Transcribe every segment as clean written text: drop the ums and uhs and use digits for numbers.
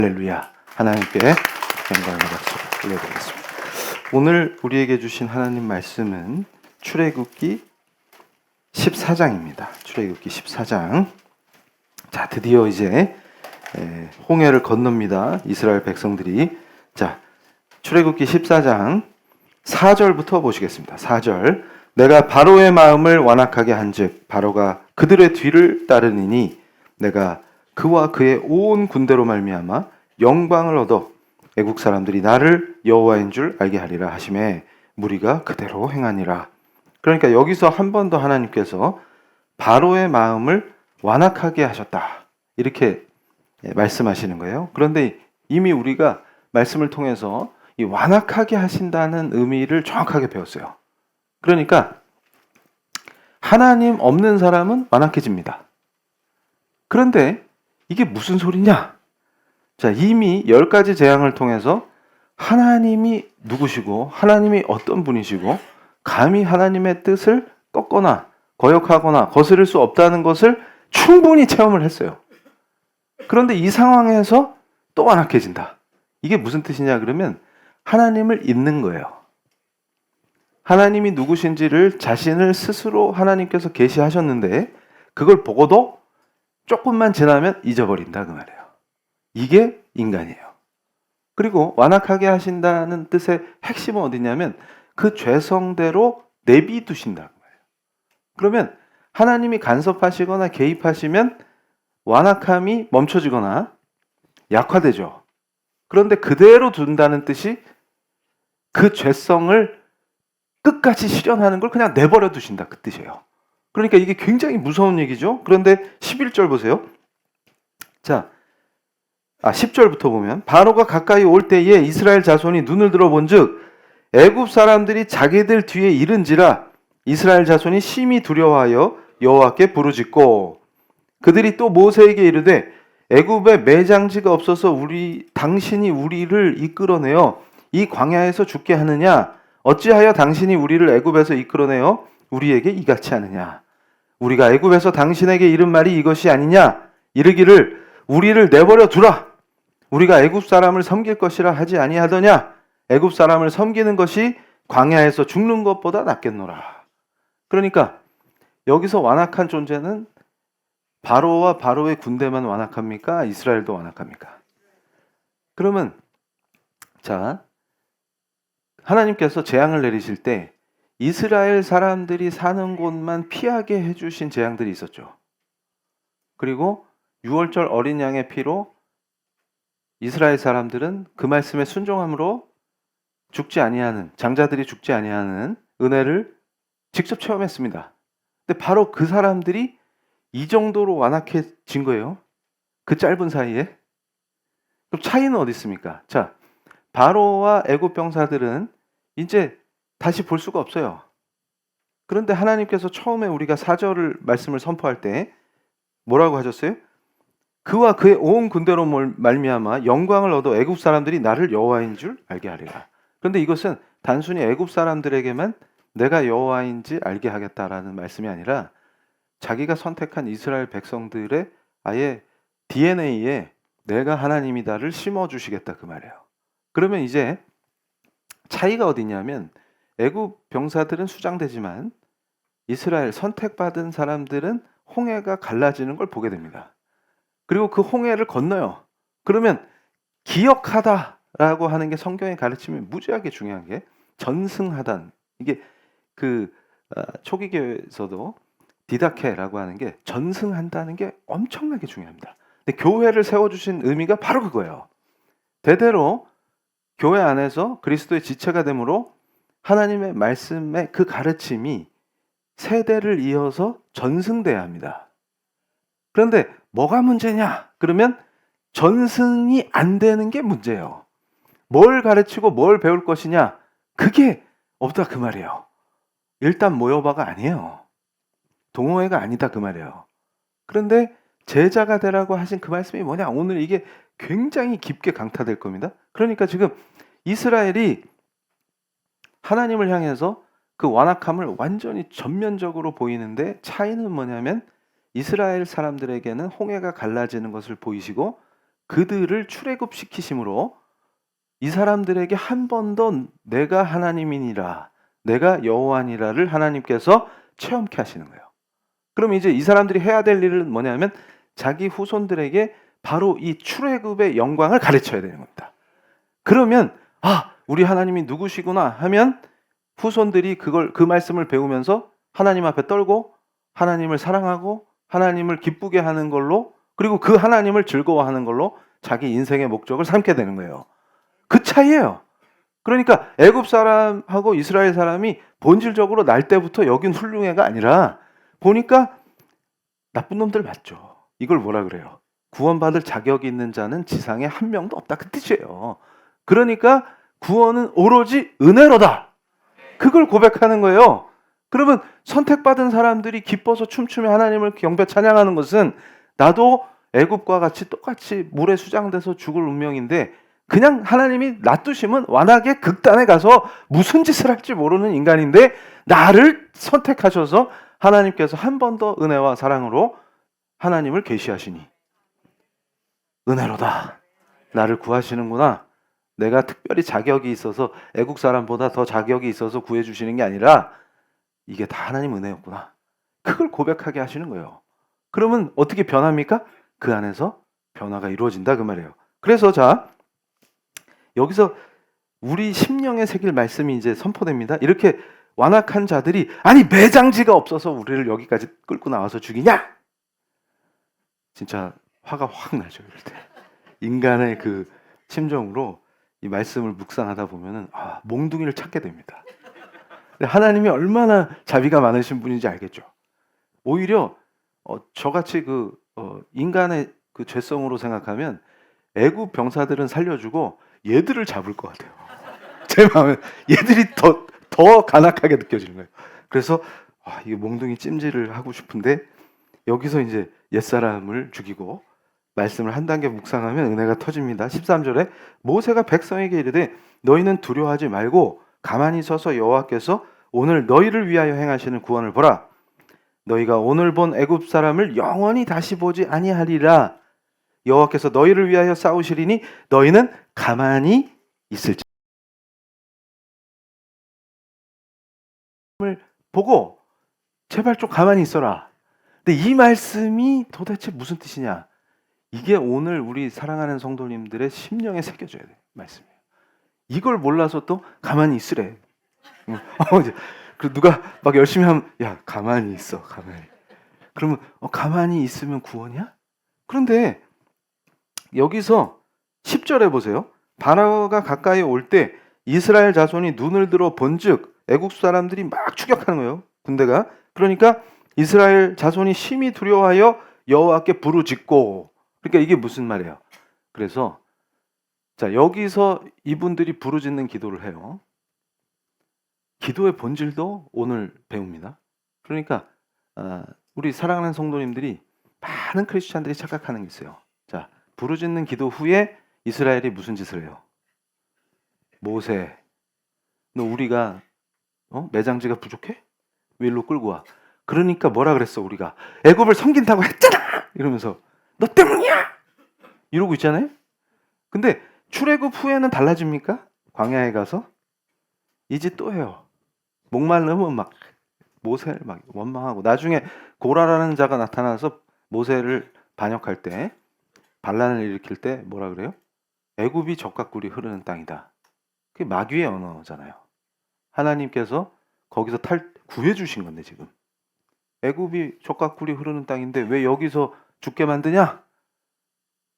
할렐루야. 하나님께 영광과 박수를 올려드리겠습니다. 오늘 우리에게 주신 하나님 말씀은 출애굽기 14장입니다. 출애굽기 14장. 자, 드디어 이제 홍해를 건넙니다. 이스라엘 백성들이. 자, 출애굽기 14장 4절부터 보시겠습니다. 4절. 내가 바로의 마음을 완악하게 한즉 바로가 그들의 뒤를 따르니니 내가 그와 그의 온 군대로 말미암아 영광을 얻어 애국 사람들이 나를 여호와인 줄 알게 하리라 하시매 무리가 그대로 행하니라. 그러니까 여기서 한 번 더 하나님께서 바로의 마음을 완악하게 하셨다, 이렇게 말씀하시는 거예요. 그런데 이미 우리가 말씀을 통해서 이 완악하게 하신다는 의미를 정확하게 배웠어요. 그러니까 하나님 없는 사람은 완악해집니다. 그런데 이게 무슨 소리냐? 자, 이미 10가지 재앙을 통해서 하나님이 누구시고 하나님이 어떤 분이시고 감히 하나님의 뜻을 꺾거나 거역하거나 거스를 수 없다는 것을 충분히 체험을 했어요. 그런데 이 상황에서 또 완악해진다. 이게 무슨 뜻이냐 그러면 하나님을 잊는 거예요. 하나님이 누구신지를 자신을 스스로 하나님께서 계시하셨는데 그걸 보고도 조금만 지나면 잊어버린다 그 말이에요. 이게 인간이에요. 그리고 완악하게 하신다는 뜻의 핵심은 어디냐면 그 죄성대로 내비두신다 그 말이에요. 그러면 하나님이 간섭하시거나 개입하시면 완악함이 멈춰지거나 약화되죠. 그런데 그대로 둔다는 뜻이 그 죄성을 끝까지 실현하는 걸 그냥 내버려 두신다 그 뜻이에요. 그러니까 이게 굉장히 무서운 얘기죠. 그런데 11절 보세요. 자, 10절부터 보면 바로가 가까이 올 때에 이스라엘 자손이 눈을 들어본즉 애굽 사람들이 자기들 뒤에 이른지라 이스라엘 자손이 심히 두려워하여 여호와께 부르짖고 그들이 또 모세에게 이르되 애굽에 매장지가 없어서 당신이 우리를 이끌어내어 이 광야에서 죽게 하느냐? 어찌하여 당신이 우리를 애굽에서 이끌어내어 우리에게 이같이 하느냐? 우리가 애굽에서 당신에게 이른 말이 이것이 아니냐? 이르기를 우리를 내버려 두라. 우리가 애굽 사람을 섬길 것이라 하지 아니하더냐? 애굽 사람을 섬기는 것이 광야에서 죽는 것보다 낫겠노라. 그러니까 여기서 완악한 존재는 바로와 바로의 군대만 완악합니까? 이스라엘도 완악합니까? 그러면 자, 하나님께서 재앙을 내리실 때 이스라엘 사람들이 사는 곳만 피하게 해주신 재앙들이 있었죠. 그리고 6월절 어린 양의 피로 이스라엘 사람들은 그 말씀에 순종함으로 죽지 아니하는, 장자들이 죽지 아니하는 은혜를 직접 체험했습니다. 근데 바로 그 사람들이 이 정도로 완악해진 거예요. 그 짧은 사이에. 그럼 차이는 어디 있습니까? 자, 바로와 애굽 병사들은 이제 다시 볼 수가 없어요. 그런데 하나님께서 처음에 우리가 4절 말씀을 선포할 때 뭐라고 하셨어요? 그와 그의 온 군대로 말미암아 영광을 얻어 애굽 사람들이 나를 여호와인 줄 알게 하리라. 그런데 이것은 단순히 애굽 사람들에게만 내가 여호와인지 알게 하겠다라는 말씀이 아니라 자기가 선택한 이스라엘 백성들의 아예 DNA에 내가 하나님이다를 심어주시겠다 그 말이에요. 그러면 이제 차이가 어디냐면 애굽 병사들은 수장되지만 이스라엘 선택받은 사람들은 홍해가 갈라지는 걸 보게 됩니다. 그리고 그 홍해를 건너요. 그러면 기억하다라고 하는 게 성경의 가르침이 무지하게 중요한 게 전승하단. 이게 초기교회에서도 디다케라고 하는 게 전승한다는 게 엄청나게 중요합니다. 근데 교회를 세워주신 의미가 바로 그거예요. 대대로 교회 안에서 그리스도의 지체가 되므로 하나님의 말씀의 그 가르침이 세대를 이어서 전승돼야 합니다. 그런데 뭐가 문제냐? 그러면 전승이 안 되는 게 문제예요. 뭘 가르치고 뭘 배울 것이냐? 그게 없다 그 말이에요. 일단 모여봐가 아니에요. 동호회가 아니다 그 말이에요. 그런데 제자가 되라고 하신 그 말씀이 뭐냐? 오늘 이게 굉장히 깊게 강타될 겁니다. 그러니까 지금 이스라엘이 하나님을 향해서 그 완악함을 완전히 전면적으로 보이는데 차이는 뭐냐면 이스라엘 사람들에게는 홍해가 갈라지는 것을 보이시고 그들을 출애굽시키심으로 이 사람들에게 한 번 더 내가 하나님이니라, 내가 여호와니라를 하나님께서 체험케 하시는 거예요. 그럼 이제 이 사람들이 해야 될 일은 뭐냐면 자기 후손들에게 바로 이 출애굽의 영광을 가르쳐야 되는 겁니다. 그러면 우리 하나님이 누구시구나 하면 후손들이 그 말씀을 배우면서 하나님 앞에 떨고 하나님을 사랑하고 하나님을 기쁘게 하는 걸로, 그리고 그 하나님을 즐거워하는 걸로 자기 인생의 목적을 삼게 되는 거예요. 그 차이예요. 그러니까 애굽 사람하고 이스라엘 사람이 본질적으로 날 때부터 여긴 훌륭해가 아니라 보니까 나쁜 놈들 맞죠. 이걸 뭐라 그래요? 구원받을 자격이 있는 자는 지상에 한 명도 없다, 그 뜻이에요. 그러니까 구원은 오로지 은혜로다, 그걸 고백하는 거예요. 그러면 선택받은 사람들이 기뻐서 춤추며 하나님을 경배 찬양하는 것은 나도 애굽과 같이 똑같이 물에 수장돼서 죽을 운명인데 그냥 하나님이 놔두시면 완악의 극단에 가서 무슨 짓을 할지 모르는 인간인데 나를 선택하셔서 하나님께서 한 번 더 은혜와 사랑으로 하나님을 계시하시니 은혜로다, 나를 구하시는구나. 내가 특별히 자격이 있어서 애국 사람보다 더 자격이 있어서 구해주시는 게 아니라 이게 다 하나님 은혜였구나, 그걸 고백하게 하시는 거예요. 그러면 어떻게 변합니까? 그 안에서 변화가 이루어진다, 그 말이에요. 그래서 자, 여기서 우리 심령에 새길 말씀이 이제 선포됩니다. 이렇게 완악한 자들이 아니 매장지가 없어서 우리를 여기까지 끌고 나와서 죽이냐? 진짜 화가 확 나죠. 이럴 때 인간의 그 심정으로 이 말씀을 묵상하다 보면은 몽둥이를 찾게 됩니다. 하나님이 얼마나 자비가 많으신 분인지 알겠죠. 오히려 저같이 인간의 그 죄성으로 생각하면 애국 병사들은 살려주고 얘들을 잡을 것 같아요. 제 마음에 얘들이 더 간악하게 느껴지는 거예요. 그래서 이게 몽둥이 찜질을 하고 싶은데 여기서 이제 옛사람을 죽이고 말씀을 한 단계 묵상하면 은혜가 터집니다. 13절에 모세가 백성에게 이르되 너희는 두려워하지 말고 가만히 서서 여호와께서 오늘 너희를 위하여 행하시는 구원을 보라. 너희가 오늘 본 애굽 사람을 영원히 다시 보지 아니하리라. 여호와께서 너희를 위하여 싸우시리니 너희는 가만히 있을지. 보고 제발 좀 가만히 있어라. 근데 이 말씀이 도대체 무슨 뜻이냐? 이게 오늘 우리 사랑하는 성도님들의 심령에 새겨져야 돼 말씀이에요. 이걸 몰라서 또 가만히 있으래. 누가 막 열심히 하면 야 가만히 있어, 가만히. 그러면 가만히 있으면 구원이야? 그런데 여기서 10절에 보세요. 바로가 가까이 올 때 이스라엘 자손이 눈을 들어 본즉 애국 사람들이 막 추격하는 거예요. 군대가. 그러니까 이스라엘 자손이 심히 두려워하여 여호와께 부르짖고. 그러니까 이게 무슨 말이에요? 그래서 자, 여기서 이분들이 부르짖는 기도를 해요. 기도의 본질도 오늘 배웁니다. 그러니까 우리 사랑하는 성도님들이, 많은 크리스찬들이 착각하는 게 있어요. 자, 부르짖는 기도 후에 이스라엘이 무슨 짓을 해요? 모세, 너 우리가 매장지가 부족해? 왜 일로 끌고 와? 그러니까 뭐라 그랬어 우리가? 애굽을 섬긴다고 했잖아! 이러면서 너 때문이야! 이러고 있잖아요. 근데 출애굽 후에는 달라집니까? 광야에 가서 이제 또 해요. 목마르면 막 모세를 막 원망하고, 나중에 고라라는 자가 나타나서 모세를 반역할 때, 반란을 일으킬 때 뭐라 그래요? 애굽이 젖과 꿀이 흐르는 땅이다. 그게 마귀의 언어잖아요. 하나님께서 거기서 구해 주신 건데, 지금 애굽이 젖과 꿀이 흐르는 땅인데 왜 여기서 죽게 만드냐?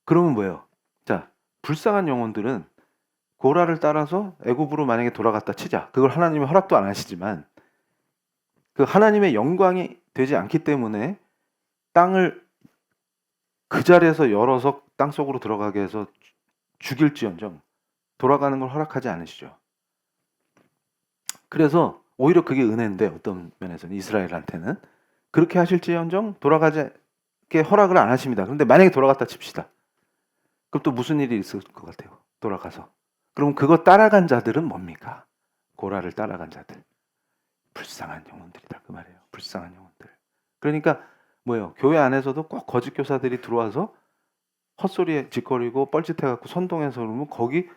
그러면 뭐예요? 자, 불쌍한 영혼들은 고라를 따라서 애굽으로 만약에 돌아갔다 치자. 그걸 하나님이 허락도 안 하시지만 그 하나님의 영광이 되지 않기 때문에 땅을 그 자리에서 열어서 땅 속으로 들어가게 해서 죽일지언정 돌아가는 걸 허락하지 않으시죠. 그래서 오히려 그게 은혜인데, 어떤 면에서는 이스라엘한테는 그렇게 하실지언정 돌아가게 허락을 안 하십니다. 그런데 만약에 돌아갔다 칩시다. 그럼 또 무슨 일이 있을 것 같아요? 돌아가서. 그럼 그거 따라간 자들은 뭡니까? 고라를 따라간 자들. 불쌍한 영혼들이다, 그 말이에요. 불쌍한 영혼들. 그러니까 뭐예요? 교회 안에서도 꼭 거짓 교사들이 들어와서 헛소리에 짓거리고 뻘짓해갖고 선동해서 그러면 거기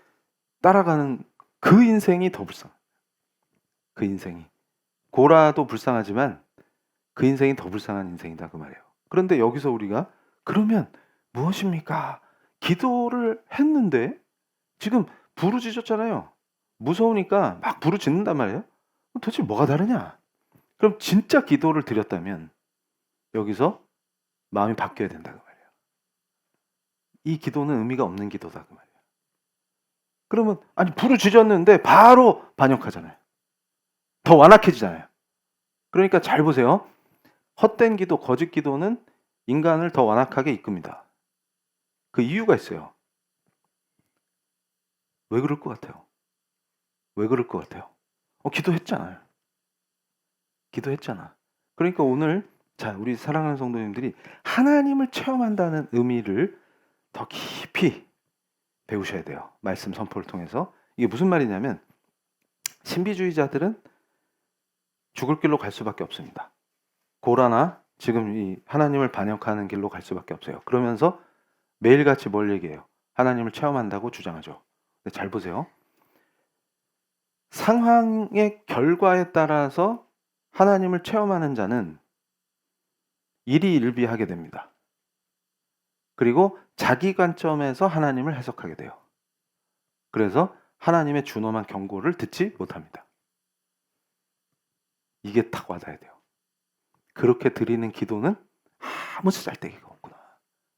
따라가는 그 인생이 더 불쌍해. 그 인생이. 고라도 불쌍하지만 그 인생이 더 불쌍한 인생이다 그 말이에요. 그런데 여기서 우리가 그러면 무엇입니까? 기도를 했는데 지금 부르짖었잖아요. 무서우니까 막 부르짖는단 말이에요. 도대체 뭐가 다르냐? 그럼 진짜 기도를 드렸다면 여기서 마음이 바뀌어야 된다 그 말이에요. 이 기도는 의미가 없는 기도다 그 말이에요. 그러면 아니 부르짖었는데 바로 반역하잖아요. 더 완악해지잖아요. 그러니까 잘 보세요. 헛된 기도, 거짓 기도는 인간을 더 완악하게 이끕니다. 그 이유가 있어요. 왜 그럴 것 같아요? 왜 그럴 것 같아요? 기도했잖아요. 기도했잖아. 그러니까 오늘 자 우리 사랑하는 성도님들이 하나님을 체험한다는 의미를 더 깊이 배우셔야 돼요. 말씀 선포를 통해서. 이게 무슨 말이냐면 신비주의자들은 죽을 길로 갈 수밖에 없습니다. 고라나 지금 이 하나님을 반역하는 길로 갈 수밖에 없어요. 그러면서 매일같이 뭘 얘기해요? 하나님을 체험한다고 주장하죠. 근데 잘 보세요. 상황의 결과에 따라서 하나님을 체험하는 자는 일희일비하게 됩니다. 그리고 자기 관점에서 하나님을 해석하게 돼요. 그래서 하나님의 준엄한 경고를 듣지 못합니다. 이게 딱 와닿아야 돼요. 그렇게 드리는 기도는 아무 쓰잘데기가 없구나.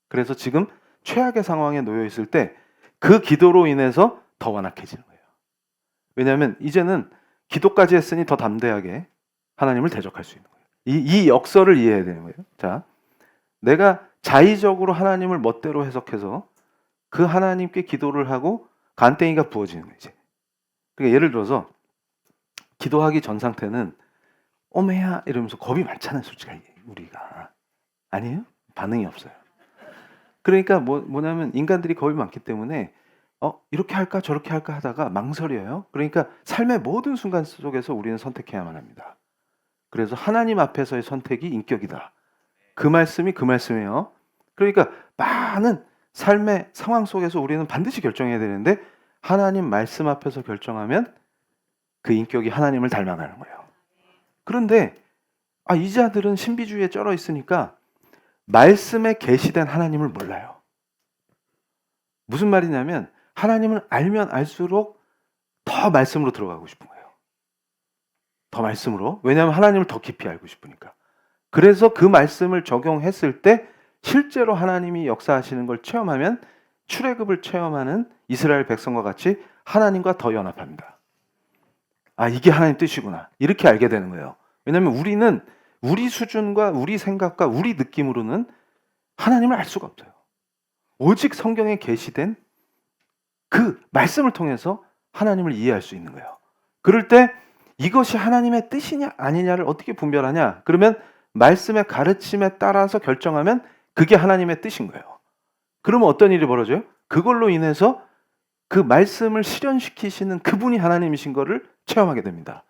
그래서 지금 최악의 상황에 놓여 있을 때 그 기도로 인해서 더 완악해지는 거예요. 왜냐하면 이제는 기도까지 했으니 더 담대하게 하나님을 대적할 수 있는 거예요. 이 역설을 이해해야 되는 거예요. 자, 내가 자의적으로 하나님을 멋대로 해석해서 그 하나님께 기도를 하고 간땡이가 부어지는 거예요. 이제. 그러니까 예를 들어서 기도하기 전 상태는 오메야 이러면서 겁이 많잖아요. 솔직히 우리가. 아니에요? 반응이 없어요. 그러니까 뭐냐면 인간들이 겁이 많기 때문에 이렇게 할까 저렇게 할까 하다가 망설여요. 그러니까 삶의 모든 순간 속에서 우리는 선택해야만 합니다. 그래서 하나님 앞에서의 선택이 인격이다. 그 말씀이 그 말씀이에요. 그러니까 많은 삶의 상황 속에서 우리는 반드시 결정해야 되는데 하나님 말씀 앞에서 결정하면 그 인격이 하나님을 닮아가는 거예요. 그런데 이 자들은 신비주의에 쩔어 있으니까 말씀에 계시된 하나님을 몰라요. 무슨 말이냐면 하나님을 알면 알수록 더 말씀으로 들어가고 싶은 거예요. 더 말씀으로. 왜냐하면 하나님을 더 깊이 알고 싶으니까. 그래서 그 말씀을 적용했을 때 실제로 하나님이 역사하시는 걸 체험하면 출애굽을 체험하는 이스라엘 백성과 같이 하나님과 더 연합합니다. 이게 하나님 뜻이구나. 이렇게 알게 되는 거예요. 왜냐하면 우리는 우리 수준과 우리 생각과 우리 느낌으로는 하나님을 알 수가 없어요. 오직 성경에 계시된 그 말씀을 통해서 하나님을 이해할 수 있는 거예요. 그럴 때 이것이 하나님의 뜻이냐 아니냐를 어떻게 분별하냐? 그러면 말씀의 가르침에 따라서 결정하면 그게 하나님의 뜻인 거예요. 그러면 어떤 일이 벌어져요? 그걸로 인해서 그 말씀을 실현시키시는 그분이 하나님이신 거를 체험하게 됩니다.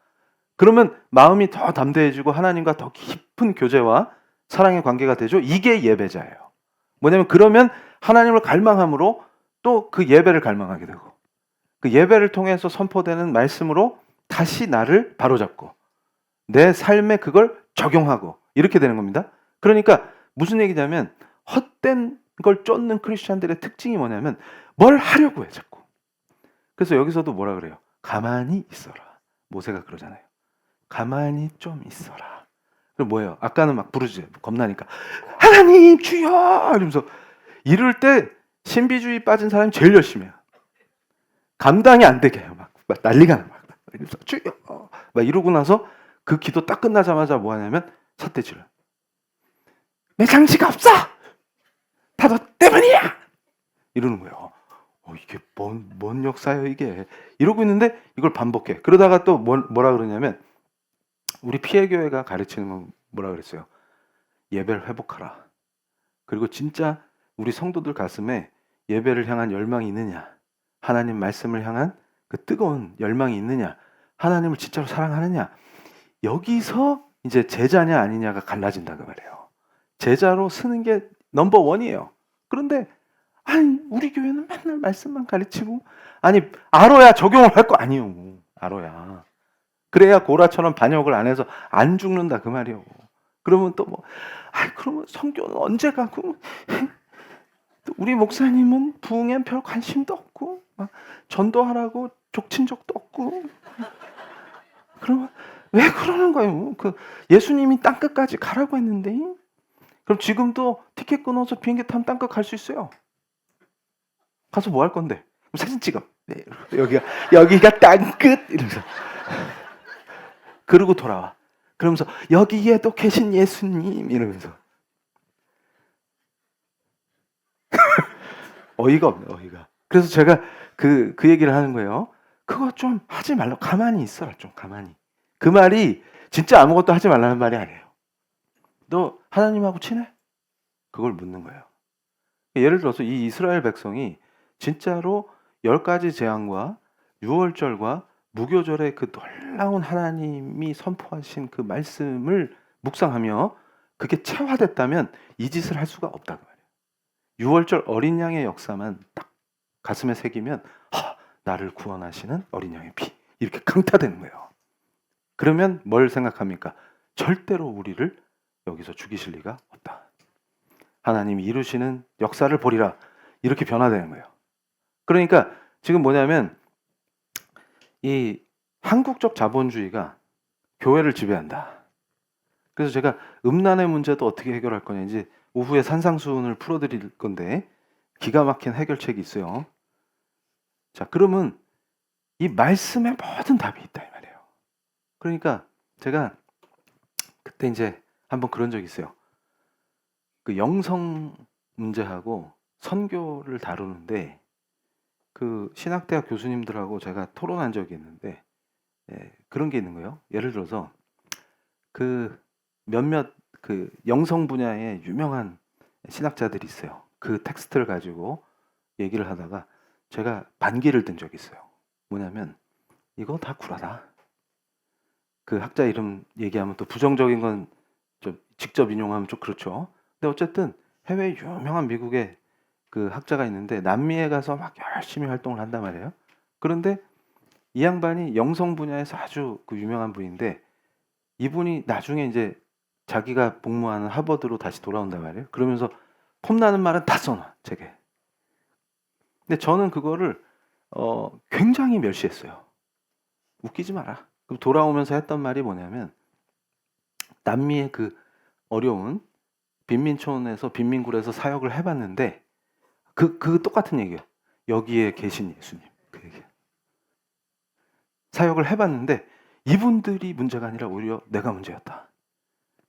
그러면 마음이 더 담대해지고 하나님과 더 깊은 교제와 사랑의 관계가 되죠. 이게 예배자예요. 뭐냐면 그러면 하나님을 갈망함으로 또 그 예배를 갈망하게 되고 그 예배를 통해서 선포되는 말씀으로 다시 나를 바로잡고 내 삶에 그걸 적용하고 이렇게 되는 겁니다. 그러니까 무슨 얘기냐면 헛된 걸 쫓는 크리스찬들의 특징이 뭐냐면 뭘 하려고 해 자꾸. 그래서 여기서도 뭐라 그래요? 가만히 있어라. 모세가 그러잖아요. 가만히 좀 있어라. 그럼 뭐예요? 아까는 막 부르지 겁나니까 하나님 주여 이러면서 이럴 때 신비주의 빠진 사람이 제일 열심히 해요. 감당이 안 되게 해요. 막 난리가 나. 막 주여 막 이러고 나서 그 기도 딱 끝나자마자 뭐 하냐면 삿대질을. 내 장치가 없어. 다 너 때문이야. 이러는 거예요. 이게 뭔 역사예요 이게. 이러고 있는데 이걸 반복해. 그러다가 또 뭐라 그러냐면 우리 피해교회가 가르치는 건 뭐라 그랬어요? 예배를 회복하라. 그리고 진짜 우리 성도들 가슴에 예배를 향한 열망이 있느냐? 하나님 말씀을 향한 그 뜨거운 열망이 있느냐? 하나님을 진짜로 사랑하느냐? 여기서 이제 제자냐 아니냐가 갈라진다 그 말이에요. 제자로 쓰는 게 넘버 원이에요. 그런데 아니 우리 교회는 맨날 말씀만 가르치고 아니 알아야 적용을 할 거 아니요. 알아야. 그래야 고라처럼 반역을 안 해서 안 죽는다 그 말이요. 그러면 또 뭐, 그러면 성교는 언제 가고? 우리 목사님은 부흥엔 별 관심도 없고, 막 전도하라고 족친 적도 없고. 그러면 왜 그러는 거예요? 그 예수님이 땅 끝까지 가라고 했는데, 그럼 지금도 티켓 끊어서 비행기 타면 땅 끝 갈 수 있어요. 가서 뭐 할 건데? 사진 찍어. 네, 여기가 땅 끝 이러면서. 그러고 돌아와. 그러면서 여기에도 계신 예수님 이러면서. 어이가 없네, 어이가. 그래서 제가 그 얘기를 하는 거예요. 그거 좀 하지 말라고. 가만히 있어라, 좀 가만히. 그 말이 진짜 아무것도 하지 말라는 말이 아니에요. 너 하나님하고 친해? 그걸 묻는 거예요. 예를 들어서 이 이스라엘 백성이 진짜로 10가지 재앙과 6월절과 무교절의 그 놀라운 하나님이 선포하신 그 말씀을 묵상하며 그게 체화됐다면 이 짓을 할 수가 없다고 말이에요. 6월절 어린 양의 역사만 딱 가슴에 새기면 나를 구원하시는 어린 양의 피 이렇게 강타되는 거예요. 그러면 뭘 생각합니까? 절대로 우리를 여기서 죽이실 리가 없다. 하나님이 이루시는 역사를 보리라. 이렇게 변화되는 거예요. 그러니까 지금 뭐냐면 이 한국적 자본주의가 교회를 지배한다. 그래서 제가 음란의 문제도 어떻게 해결할 거냐 이제 오후에 산상수훈을 풀어드릴 건데 기가 막힌 해결책이 있어요. 자, 그러면 이 말씀에 모든 답이 있다 이 말이에요. 그러니까 제가 그때 이제 한번 그런 적이 있어요. 그 영성 문제하고 선교를 다루는데 그 신학대학 교수님들하고 제가 토론한 적이 있는데 그런 게 있는 거예요. 예를 들어서 그 몇몇 그 영성 분야의 유명한 신학자들이 있어요. 그 텍스트를 가지고 얘기를 하다가 제가 반기를 든 적이 있어요. 뭐냐면 이거 다 구라다. 그 학자 이름 얘기하면 또 부정적인 건 좀 직접 인용하면 좀 그렇죠. 근데 어쨌든 해외 유명한 미국의 그 학자가 있는데 남미에 가서 막 열심히 활동을 한단 말이에요. 그런데 이 양반이 영성 분야에서 아주 그 유명한 분인데 이분이 나중에 이제 자기가 복무하는 하버드로 다시 돌아온단 말이에요. 그러면서 폼나는 말은 다 써놔, 제게. 근데 저는 그거를 굉장히 멸시했어요. 웃기지 마라. 그럼 돌아오면서 했던 말이 뭐냐면 남미의 그 어려운 빈민촌에서 빈민굴에서 사역을 해봤는데 그 똑같은 얘기예요. 여기에 계신 예수님 그 얘기. 사역을 해봤는데 이분들이 문제가 아니라 오히려 내가 문제였다.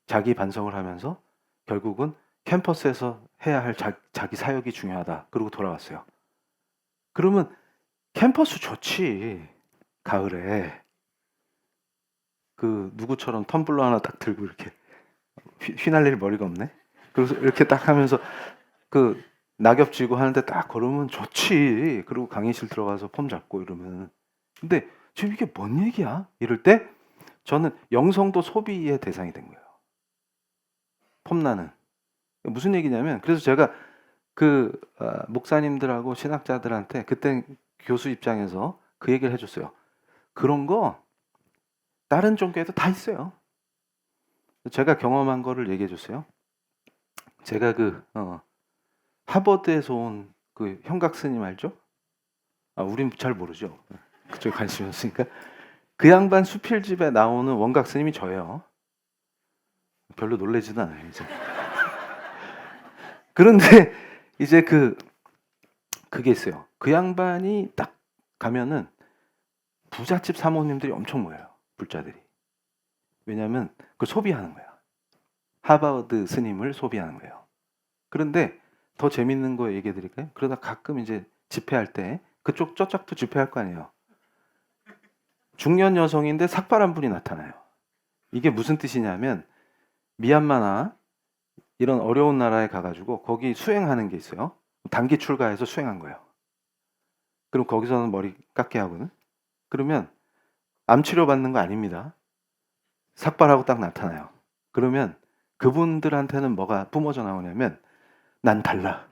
자기 반성을 하면서 결국은 캠퍼스에서 해야 할 자기 사역이 중요하다. 그러고 돌아왔어요. 그러면 캠퍼스 좋지. 가을에 그 누구처럼 텀블러 하나 딱 들고 이렇게 휘날릴 머리가 없네. 그래서 이렇게 딱 하면서 그 낙엽 지고 하는데 딱 걸으면 좋지. 그리고 강의실 들어가서 폼 잡고 이러면. 근데 지금 이게 뭔 얘기야? 이럴 때 저는 영성도 소비의 대상이 된 거예요. 폼나는. 무슨 얘기냐면 그래서 제가 그 목사님들하고 신학자들한테 그때 교수 입장에서 그 얘기를 해줬어요. 그런 거 다른 종교에도 다 있어요. 제가 경험한 거를 얘기해 줬어요. 제가 그 하버드에서 온 그 형각 스님 알죠? 우린 잘 모르죠. 그쪽에 관심이 없으니까. 그 양반 수필집에 나오는 원각 스님이 저예요. 별로 놀라지도 않아요, 이제. 그런데 이제 그게 있어요. 그 양반이 딱 가면은 부잣집 사모님들이 엄청 모여요. 불자들이. 왜냐하면 그걸 소비하는 거야. 하버드 스님을 소비하는 거예요. 그런데 더 재밌는 거 얘기해 드릴까요? 그러다 가끔 이제 집회할 때 그쪽 저짝도 집회할 거 아니에요. 중년 여성인데 삭발한 분이 나타나요. 이게 무슨 뜻이냐면 미얀마나 이런 어려운 나라에 가가지고 거기 수행하는 게 있어요. 단기 출가해서 수행한 거예요. 그럼 거기서는 머리 깎게 하거든. 그러면 암 치료 받는 거 아닙니다. 삭발하고 딱 나타나요. 그러면 그분들한테는 뭐가 뿜어져 나오냐면 난 달라.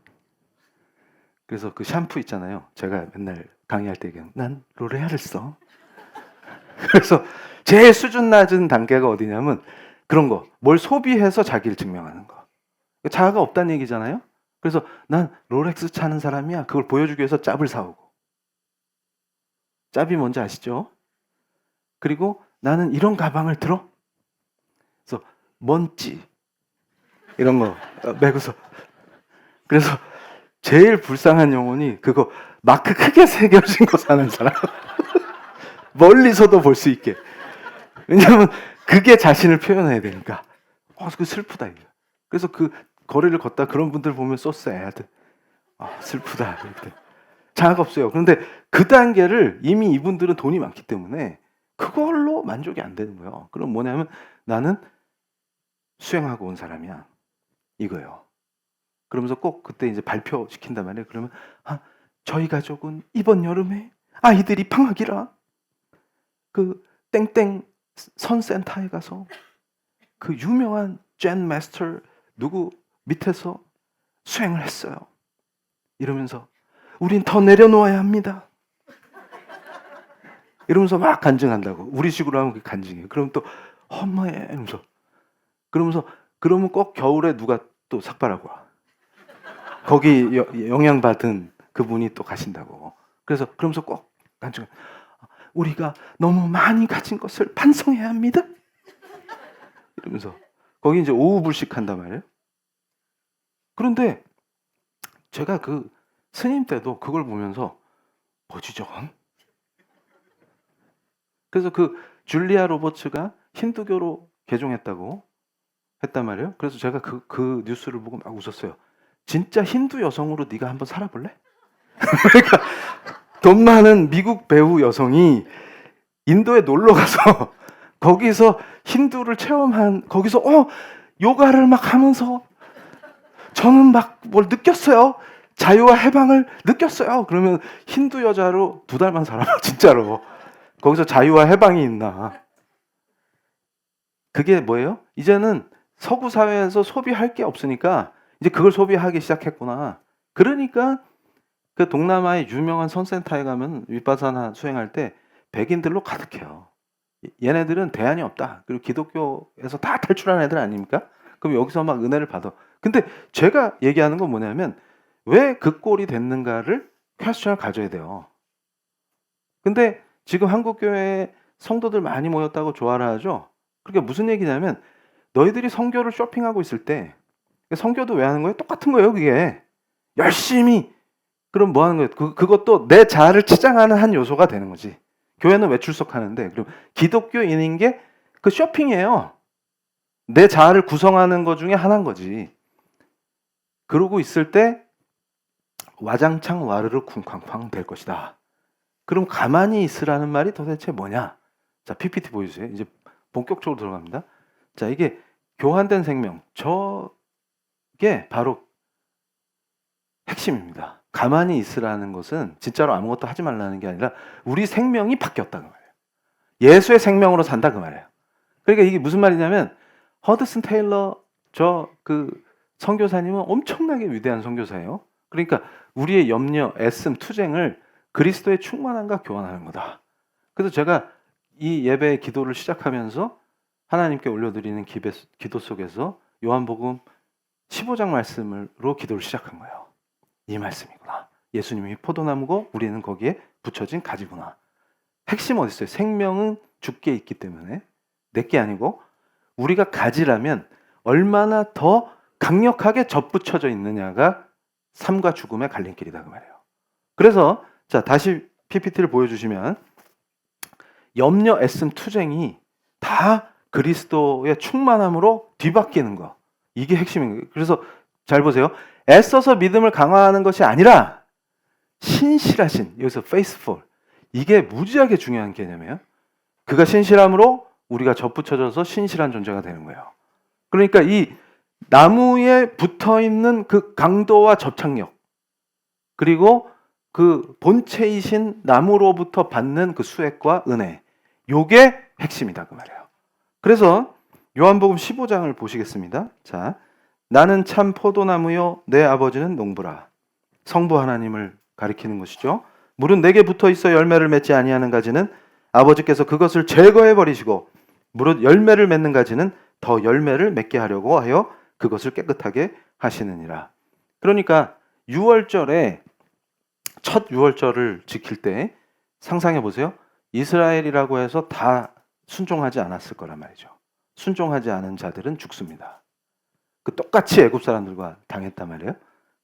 그래서 그 샴푸 있잖아요. 제가 맨날 강의할 때 그냥 난 로레알을 써. 그래서 제일 수준 낮은 단계가 어디냐면 그런 거. 뭘 소비해서 자기를 증명하는 거. 자아가 없다는 얘기잖아요. 그래서 난 롤렉스 차는 사람이야. 그걸 보여주기 위해서 짭을 사오고. 짭이 뭔지 아시죠? 그리고 나는 이런 가방을 들어. 그래서 먼지 이런 거 메고서. 그래서 제일 불쌍한 영혼이 그거 마크 크게 새겨진 거 사는 사람. 멀리서도 볼 수 있게. 왜냐하면 그게 자신을 표현해야 되니까. 그 슬프다 이거. 그래서 그 거리를 걷다 그런 분들 보면 so sad. 슬프다 이렇게. 자아가 없어요. 그런데 그 단계를 이미 이분들은 돈이 많기 때문에 그걸로 만족이 안 되는 거예요. 그럼 뭐냐면 나는 수행하고 온 사람이야. 이거예요. 그러면서 꼭 그때 이제 발표시킨단 말이에요. 그러면 저희 가족은 이번 여름에 아이들이 방학이라 그 땡땡 선센터에 가서 그 유명한 젠 마스터 누구 밑에서 수행을 했어요. 이러면서 우린 더 내려놓아야 합니다. 이러면서 막 간증한다고. 우리 식으로 하면 그게 간증이에요. 그럼 또 엄마예 이러면서 그러면 꼭 겨울에 누가 또 삭발하고 와. 거기 영향받은 그분이 또 가신다고. 그러면서 꼭 간증. 우리가 너무 많이 가진 것을 반성해야 합니다. 이러면서 거기 이제 오후불식한단 말이에요. 그런데 제가 그 스님 때도 그걸 보면서 뭐지 저건? 그래서 그 줄리아 로버츠가 힌두교로 개종했다고 했단 말이에요. 그래서 제가 그 뉴스를 보고 막 웃었어요. 진짜 힌두 여성으로 네가 한번 살아볼래? 그러니까 돈 많은 미국 배우 여성이 인도에 놀러 가서 거기서 힌두를 체험한 거기서 요가를 막 하면서 저는 막 뭘 느꼈어요. 자유와 해방을 느꼈어요. 그러면 힌두 여자로 2달만 살아봐 진짜로. 거기서 자유와 해방이 있나? 그게 뭐예요? 이제는 서구 사회에서 소비할 게 없으니까 이제 그걸 소비하기 시작했구나. 그러니까 그 동남아의 유명한 선센터에 가면 윗바사나 수행할 때 백인들로 가득해요. 얘네들은 대안이 없다. 그리고 기독교에서 다 탈출한 애들 아닙니까? 그럼 여기서 막 은혜를 받아. 근데 제가 얘기하는 건 뭐냐면 왜 그 꼴이 됐는가를 퀘스천을 가져야 돼요. 근데 지금 한국교회에 성도들 많이 모였다고 조화를 하죠. 그러니까 무슨 얘기냐면 너희들이 성교를 쇼핑하고 있을 때 성교도 왜 하는 거예요? 똑같은 거예요. 그게 열심히. 그럼 뭐 하는 거예요? 그것도 내 자아를 치장하는 한 요소가 되는 거지. 교회는 왜 출석하는데? 그럼 기독교인인 게 그 쇼핑이에요. 내 자아를 구성하는 것 중에 하나인 거지. 그러고 있을 때 와장창 와르르 쿵쾅쾅 될 것이다. 그럼 가만히 있으라는 말이 도대체 뭐냐? 자, PPT 보여주세요. 이제 본격적으로 들어갑니다. 자, 이게 교환된 생명. 저게 바로 핵심입니다. 가만히 있으라는 것은 진짜로 아무것도 하지 말라는 게 아니라 우리 생명이 바뀌었다 그 말이에요. 예수의 생명으로 산다 그 말이에요. 그러니까 이게 무슨 말이냐면 허드슨 테일러 저 그 선교사님은 엄청나게 위대한 선교사예요. 그러니까 우리의 염려, 애씀, 투쟁을 그리스도의 충만함과 교환하는 거다. 그래서 제가 이 예배의 기도를 시작하면서 하나님께 올려드리는 기도 속에서 요한복음 15장 말씀으로 기도를 시작한 거예요. 이 말씀이구나. 예수님이 포도나무고 우리는 거기에 붙여진 가지구나. 핵심 어디 있어요? 생명은 죽게 있기 때문에 내게 아니고 우리가 가지라면 얼마나 더 강력하게 접붙여져 있느냐가 삶과 죽음의 갈림길이다 그 말이에요. 그래서 자 다시 PPT를 보여주시면 염려, 애씀, 투쟁이 다 그리스도의 충만함으로 뒤바뀌는 거. 이게 핵심인 거예요. 그래서 잘 보세요. 애써서 믿음을 강화하는 것이 아니라 신실하신, 여기서 faithful. 이게 무지하게 중요한 개념이에요. 그가 신실함으로 우리가 접붙여져서 신실한 존재가 되는 거예요. 그러니까 이 나무에 붙어있는 그 강도와 접착력 그리고 그 본체이신 나무로부터 받는 그 수액과 은혜 요게 핵심이다 그 말이에요. 그래서 요한복음 15장을 보시겠습니다. 자, 나는 참 포도나무요 내 아버지는 농부라. 성부 하나님을 가리키는 것이죠. 물은 내게 붙어 있어 열매를 맺지 아니하는 가지는 아버지께서 그것을 제거해 버리시고 무릇 열매를 맺는 가지는 더 열매를 맺게 하려고 하여 그것을 깨끗하게 하시느니라. 그러니까 유월절에 첫 유월절을 지킬 때 상상해 보세요. 이스라엘이라고 해서 다 순종하지 않았을 거란 말이죠. 순종하지 않은 자들은 죽습니다. 그 똑같이 애굽 사람들과 당했단 말이에요.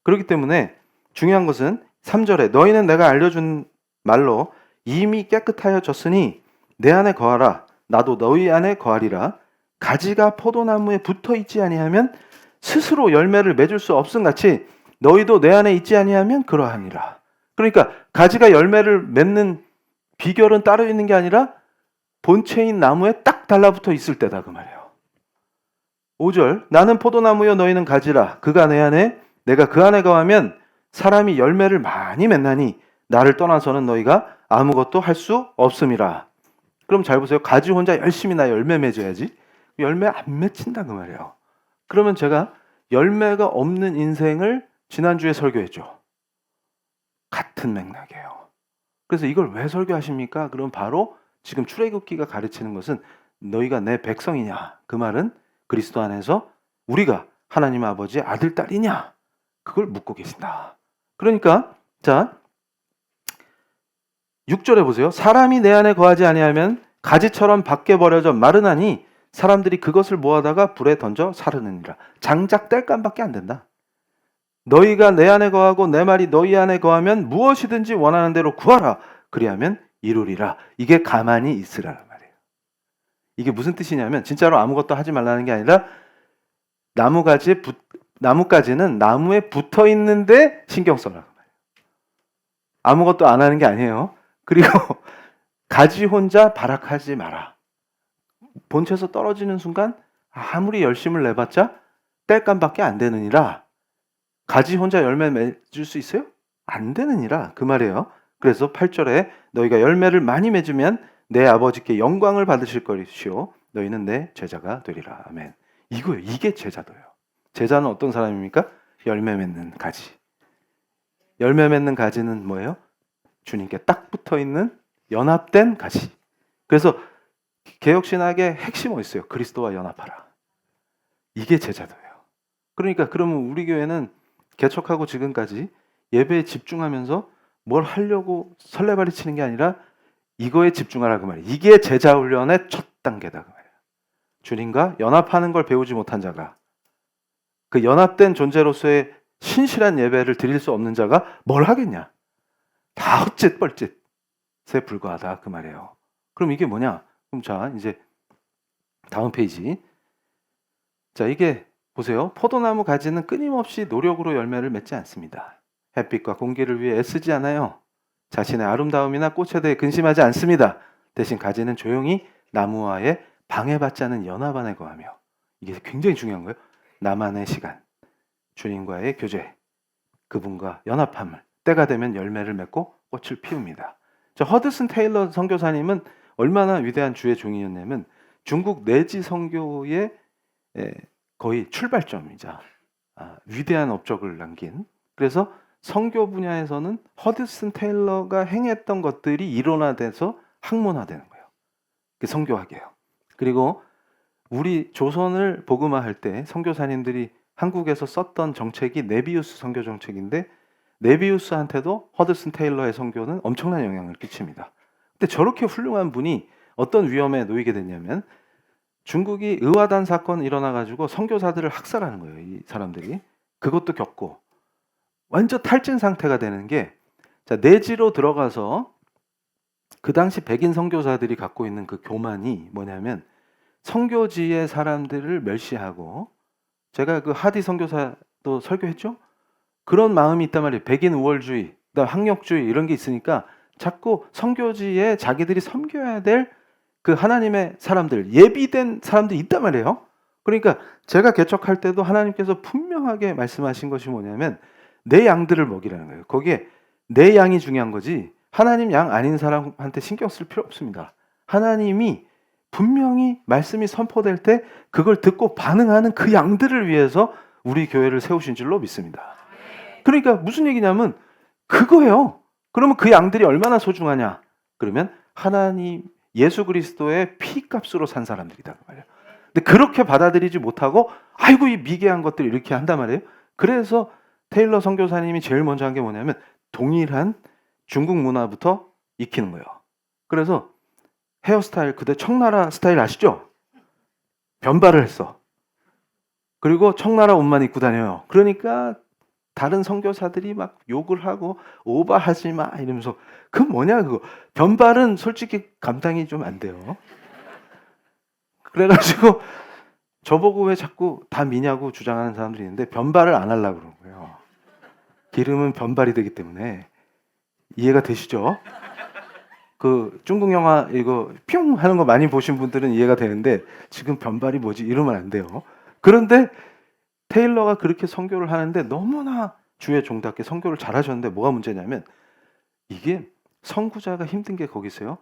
그렇기 때문에 중요한 것은 3절에 너희는 내가 알려준 말로 이미 깨끗하여졌으니 내 안에 거하라. 나도 너희 안에 거하리라. 가지가 포도나무에 붙어 있지 아니하면 스스로 열매를 맺을 수 없음 같이 너희도 내 안에 있지 아니하면 그러하니라. 그러니까 가지가 열매를 맺는 비결은 따로 있는 게 아니라 본체인 나무에 딱 달라붙어 있을 때다 그 말이에요. 5절 나는 포도나무여 너희는 가지라. 그가 내 안에 내가 그 안에 거하면 사람이 열매를 많이 맺나니 나를 떠나서는 너희가 아무것도 할 수 없음이라. 그럼 잘 보세요. 가지 혼자 열심히 나 열매 맺어야지. 열매 안 맺힌다 그 말이에요. 그러면 제가 열매가 없는 인생을 지난주에 설교했죠. 같은 맥락이에요. 그래서 이걸 왜 설교하십니까? 그럼 바로 지금 출애굽기가 가르치는 것은 너희가 내 백성이냐? 그 말은 그리스도 안에서 우리가 하나님 아버지의 아들, 딸이냐? 그걸 묻고 계신다. 그러니까 자 6절에 보세요. 사람이 내 안에 거하지 아니하면 가지처럼 밖에 버려져 마르나니 사람들이 그것을 모아다가 불에 던져 사르느니라. 장작 땔감밖에 안 된다. 너희가 내 안에 거하고 내 말이 너희 안에 거하면 무엇이든지 원하는 대로 구하라. 그리하면 이루리라. 이게 가만히 있으라는 말이에요. 이게 무슨 뜻이냐면 진짜로 아무것도 하지 말라는 게 아니라 나무가지는 나무에 붙어 있는데 신경 써라. 아무것도 안 하는 게 아니에요. 그리고 가지 혼자 발악하지 마라. 본체에서 떨어지는 순간 아무리 열심을 내봤자 땔감밖에 안 되느니라. 가지 혼자 열매 맺을 수 있어요? 안 되느니라 그 말이에요. 그래서 8절에 너희가 열매를 많이 맺으면 내 아버지께 영광을 받으실 것이요 너희는 내 제자가 되리라. 아멘. 이거예요. 이게 제자도예요. 제자는 어떤 사람입니까? 열매 맺는 가지. 열매 맺는 가지는 뭐예요? 주님께 딱 붙어있는 연합된 가지. 그래서 개혁신학의 핵심이 있어요. 그리스도와 연합하라. 이게 제자도예요. 그러니까 그러면 우리 교회는 개척하고 지금까지 예배에 집중하면서 뭘 하려고 설레발이 치는 게 아니라 이거에 집중하라 그 말이에요. 이게 제자 훈련의 첫 단계다 그 말이에요. 주님과 연합하는 걸 배우지 못한 자가 그 연합된 존재로서의 신실한 예배를 드릴 수 없는 자가 뭘 하겠냐? 다 헛짓 뻘짓에 불과하다 그 말이에요. 그럼 이게 뭐냐? 그럼 자 이제 다음 페이지. 자 이게 보세요. 포도나무 가지는 끊임없이 노력으로 열매를 맺지 않습니다. 햇빛과 공기를 위해 애쓰지 않아요. 자신의 아름다움이나 꽃에 대해 근심하지 않습니다. 대신 가지는 조용히 나무와의 방해받지 않은 연합 안에 거하며 이게 굉장히 중요한 거예요. 나만의 시간, 주님과의 교제, 그분과 연합함을 때가 되면 열매를 맺고 꽃을 피웁니다. 저 허드슨 테일러 선교사님은 얼마나 위대한 주의 종이었냐면 중국 내지 선교의 거의 출발점이자 위대한 업적을 남긴. 그래서 선교 분야에서는 허드슨 테일러가 행했던 것들이 일원화돼서 학문화되는 거예요. 그게 선교학이에요. 그리고 우리 조선을 복음화할 때 선교사님들이 한국에서 썼던 정책이 네비우스 선교 정책인데 네비우스한테도 허드슨 테일러의 선교는 엄청난 영향을 끼칩니다. 근데 저렇게 훌륭한 분이 어떤 위험에 놓이게 됐냐면 중국이 의화단 사건 일어나가지고 선교사들을 학살하는 거예요. 이 사람들이. 그것도 겪고 완전 탈진 상태가 되는 게 자, 내지로 들어가서 그 당시 백인 선교사들이 갖고 있는 그 교만이 뭐냐면 선교지의 사람들을 멸시하고 제가 그 하디 선교사도 설교했죠? 그런 마음이 있단 말이에요. 백인 우월주의, 그다음 학력주의 이런 게 있으니까 자꾸 선교지에 자기들이 섬겨야 될 그 하나님의 사람들, 예비된 사람들이 있단 말이에요. 그러니까 제가 개척할 때도 하나님께서 분명하게 말씀하신 것이 뭐냐면 내 양들을 먹이라는 거예요. 거기에 내 양이 중요한 거지 하나님 양 아닌 사람한테 신경 쓸 필요 없습니다. 하나님이 분명히 말씀이 선포될 때 그걸 듣고 반응하는 그 양들을 위해서 우리 교회를 세우신 줄로 믿습니다. 그러니까 무슨 얘기냐면 그거예요. 그러면 그 양들이 얼마나 소중하냐? 그러면 하나님 예수 그리스도의 피값으로 산 사람들이다 그 말이에요. 근데 그렇게 받아들이지 못하고 아이고 이 미개한 것들 이렇게 한단 말이에요. 그래서 테일러 선교사님이 제일 먼저 한 게 뭐냐면 동일한 중국 문화부터 익히는 거예요. 그래서 헤어스타일 그때 청나라 스타일 아시죠? 변발을 했어. 그리고 청나라 옷만 입고 다녀요. 그러니까 다른 선교사들이 막 욕을 하고 오버하지 마 이러면서 그 뭐냐 그거. 변발은 솔직히 감당이 좀 안 돼요. 그래가지고 저보고 왜 자꾸 다 미냐고 주장하는 사람들이 있는데 변발을 안 하려고 그러는 거예요. 기름은 변발이 되기 때문에. 이해가 되시죠? 그 중국 영화 이거 뿅 하는 거 많이 보신 분들은 이해가 되는데 지금 변발이 뭐지 이러면 안 돼요. 그런데 테일러가 그렇게 선교를 하는데 너무나 주의 종답게 선교를 잘하셨는데 뭐가 문제냐면 이게 선구자가 힘든 게 거기서요.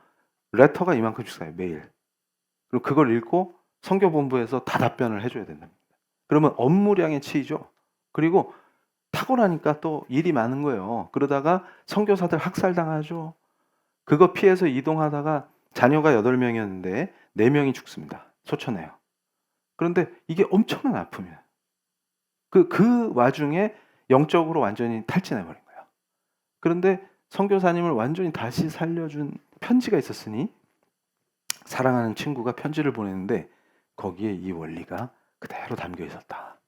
레터가 이만큼씩 써요 매일. 그리고 그걸 읽고 선교본부에서 다 답변을 해줘야 된답니다. 그러면 업무량에 치이죠. 그리고 탁월하니까 또 일이 많은 거예요. 그러다가 선교사들 학살당하죠. 그거 피해서 이동하다가 자녀가 8명이었는데 4명이 죽습니다. 소천해요. 그런데 이게 엄청난 아픔이에요. 그 와중에 영적으로 완전히 탈진해버린 거예요. 그런데 선교사님을 완전히 다시 살려준 편지가 있었으니 사랑하는 친구가 편지를 보냈는데 거기에 이 원리가 그대로 담겨 있었다.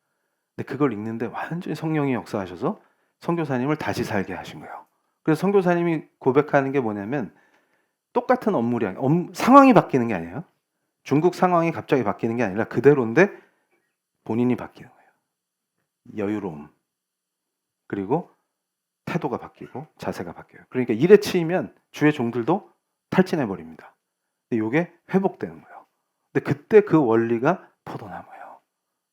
근데 그걸 읽는데 완전히 성령이 역사하셔서 선교사님을 다시 살게 하신 거예요. 그래서 선교사님이 고백하는 게 뭐냐면 똑같은 업무량, 상황이 바뀌는 게 아니에요. 중국 상황이 갑자기 바뀌는 게 아니라 그대로인데 본인이 바뀌는 거예요. 여유로움. 그리고 태도가 바뀌고 자세가 바뀌어요. 그러니까 일에 치이면 주의 종들도 탈진해버립니다. 근데 이게 회복되는 거예요. 근데 그때 그 원리가 포도나무예요.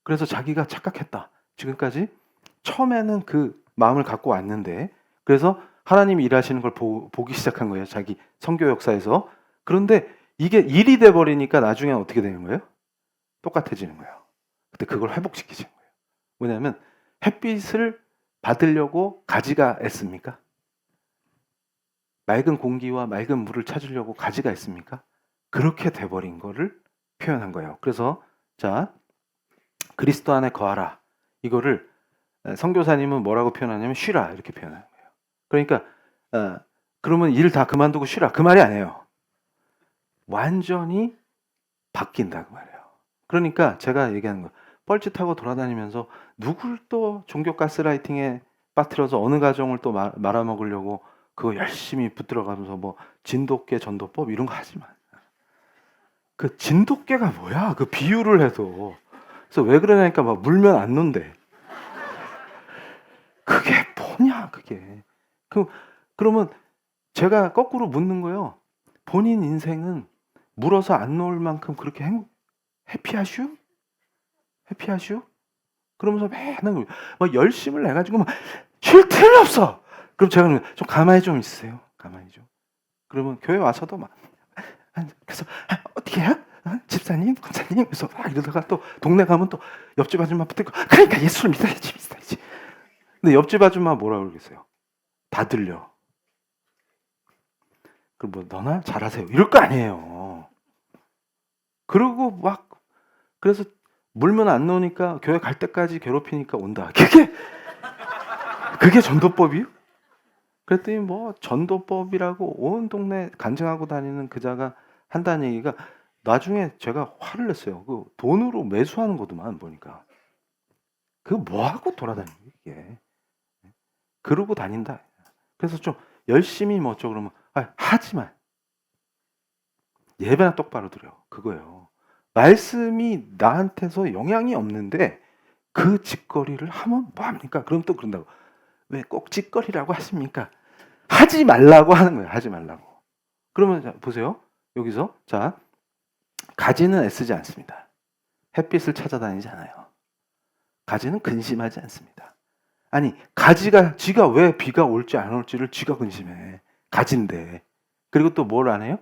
그래서 자기가 착각했다. 지금까지 처음에는 그 마음을 갖고 왔는데 그래서 하나님이 일하시는 걸 보기 시작한 거예요. 자기 선교 역사에서. 그런데 이게 일이 돼버리니까 나중에 어떻게 되는 거예요? 똑같아지는 거예요. 근데 그걸 회복시키신 거예요. 왜냐하면 햇빛을 받으려고 가지가 애씁니까? 맑은 공기와 맑은 물을 찾으려고 가지가 애씁니까? 그렇게 돼버린 거를 표현한 거예요. 그래서 자 그리스도 안에 거하라. 이거를 선교사님은 뭐라고 표현하냐면 쉬라 이렇게 표현하는 거예요. 그러니까 그러면 일 다 그만두고 쉬라 그 말이 아니에요. 완전히 바뀐다 그 말이에요. 그러니까 제가 얘기하는 거 뻘짓하고 돌아다니면서 누굴 또 종교 가스라이팅에 빠뜨려서 어느 가정을 또 말아먹으려고 그거 열심히 붙들어가면서 뭐 진돗개 전도법 이런 거 하지 마. 그 진돗개가 뭐야? 그 비유를 해도. 그래서 왜 그러냐니까 막 물면 안 논대. 그게 뭐냐 그게. 그러면 제가 거꾸로 묻는 거예요. 본인 인생은 물어서 안 놓을 만큼 그렇게 해피하슈? 해피하슈? 그러면서 맨날 막 열심을 내가지고 막 쉴 틈이 없어. 그럼 제가 좀 가만히 좀 있으세요. 가만히 좀. 그러면 교회 와서도 막 그래서 어떻게 해요? 집사님, 권사님 그래서 막 이러다가 또 동네 가면 또 옆집 아줌마 붙들고 그러니까 예수를 믿어야지. 근데 옆집 아줌마 뭐라 그러겠어요? 다 들려. 그럼 뭐 너나 잘하세요. 이럴 거 아니에요. 그러고 막 그래서 물면 안 나오니까 교회 갈 때까지 괴롭히니까 온다. 그게 전도법이요? 그랬더니 뭐 전도법이라고 온 동네 간증하고 다니는 그자가 한다는 얘기가 나중에 제가 화를 냈어요. 그 돈으로 매수하는 거더만 보니까. 그 뭐하고 돌아다니는 이게. 그러고 다닌다. 그래서 좀 열심히 뭐 어쩌고 그러면 하지만 예배나 똑바로 드려. 그거예요. 말씀이 나한테서 영향이 없는데 그 짓거리를 하면 뭐합니까? 그럼 또 그런다고. 왜 꼭 짓거리라고 하십니까? 하지 말라고 하는 거예요. 하지 말라고. 그러면 자, 보세요. 여기서 자 가지는 애쓰지 않습니다. 햇빛을 찾아다니지 않아요. 가지는 근심하지 않습니다. 아니 가지가 지가 왜 비가 올지 안 올지를 지가 근심해. 가지인데. 그리고 또 뭘 안 해요?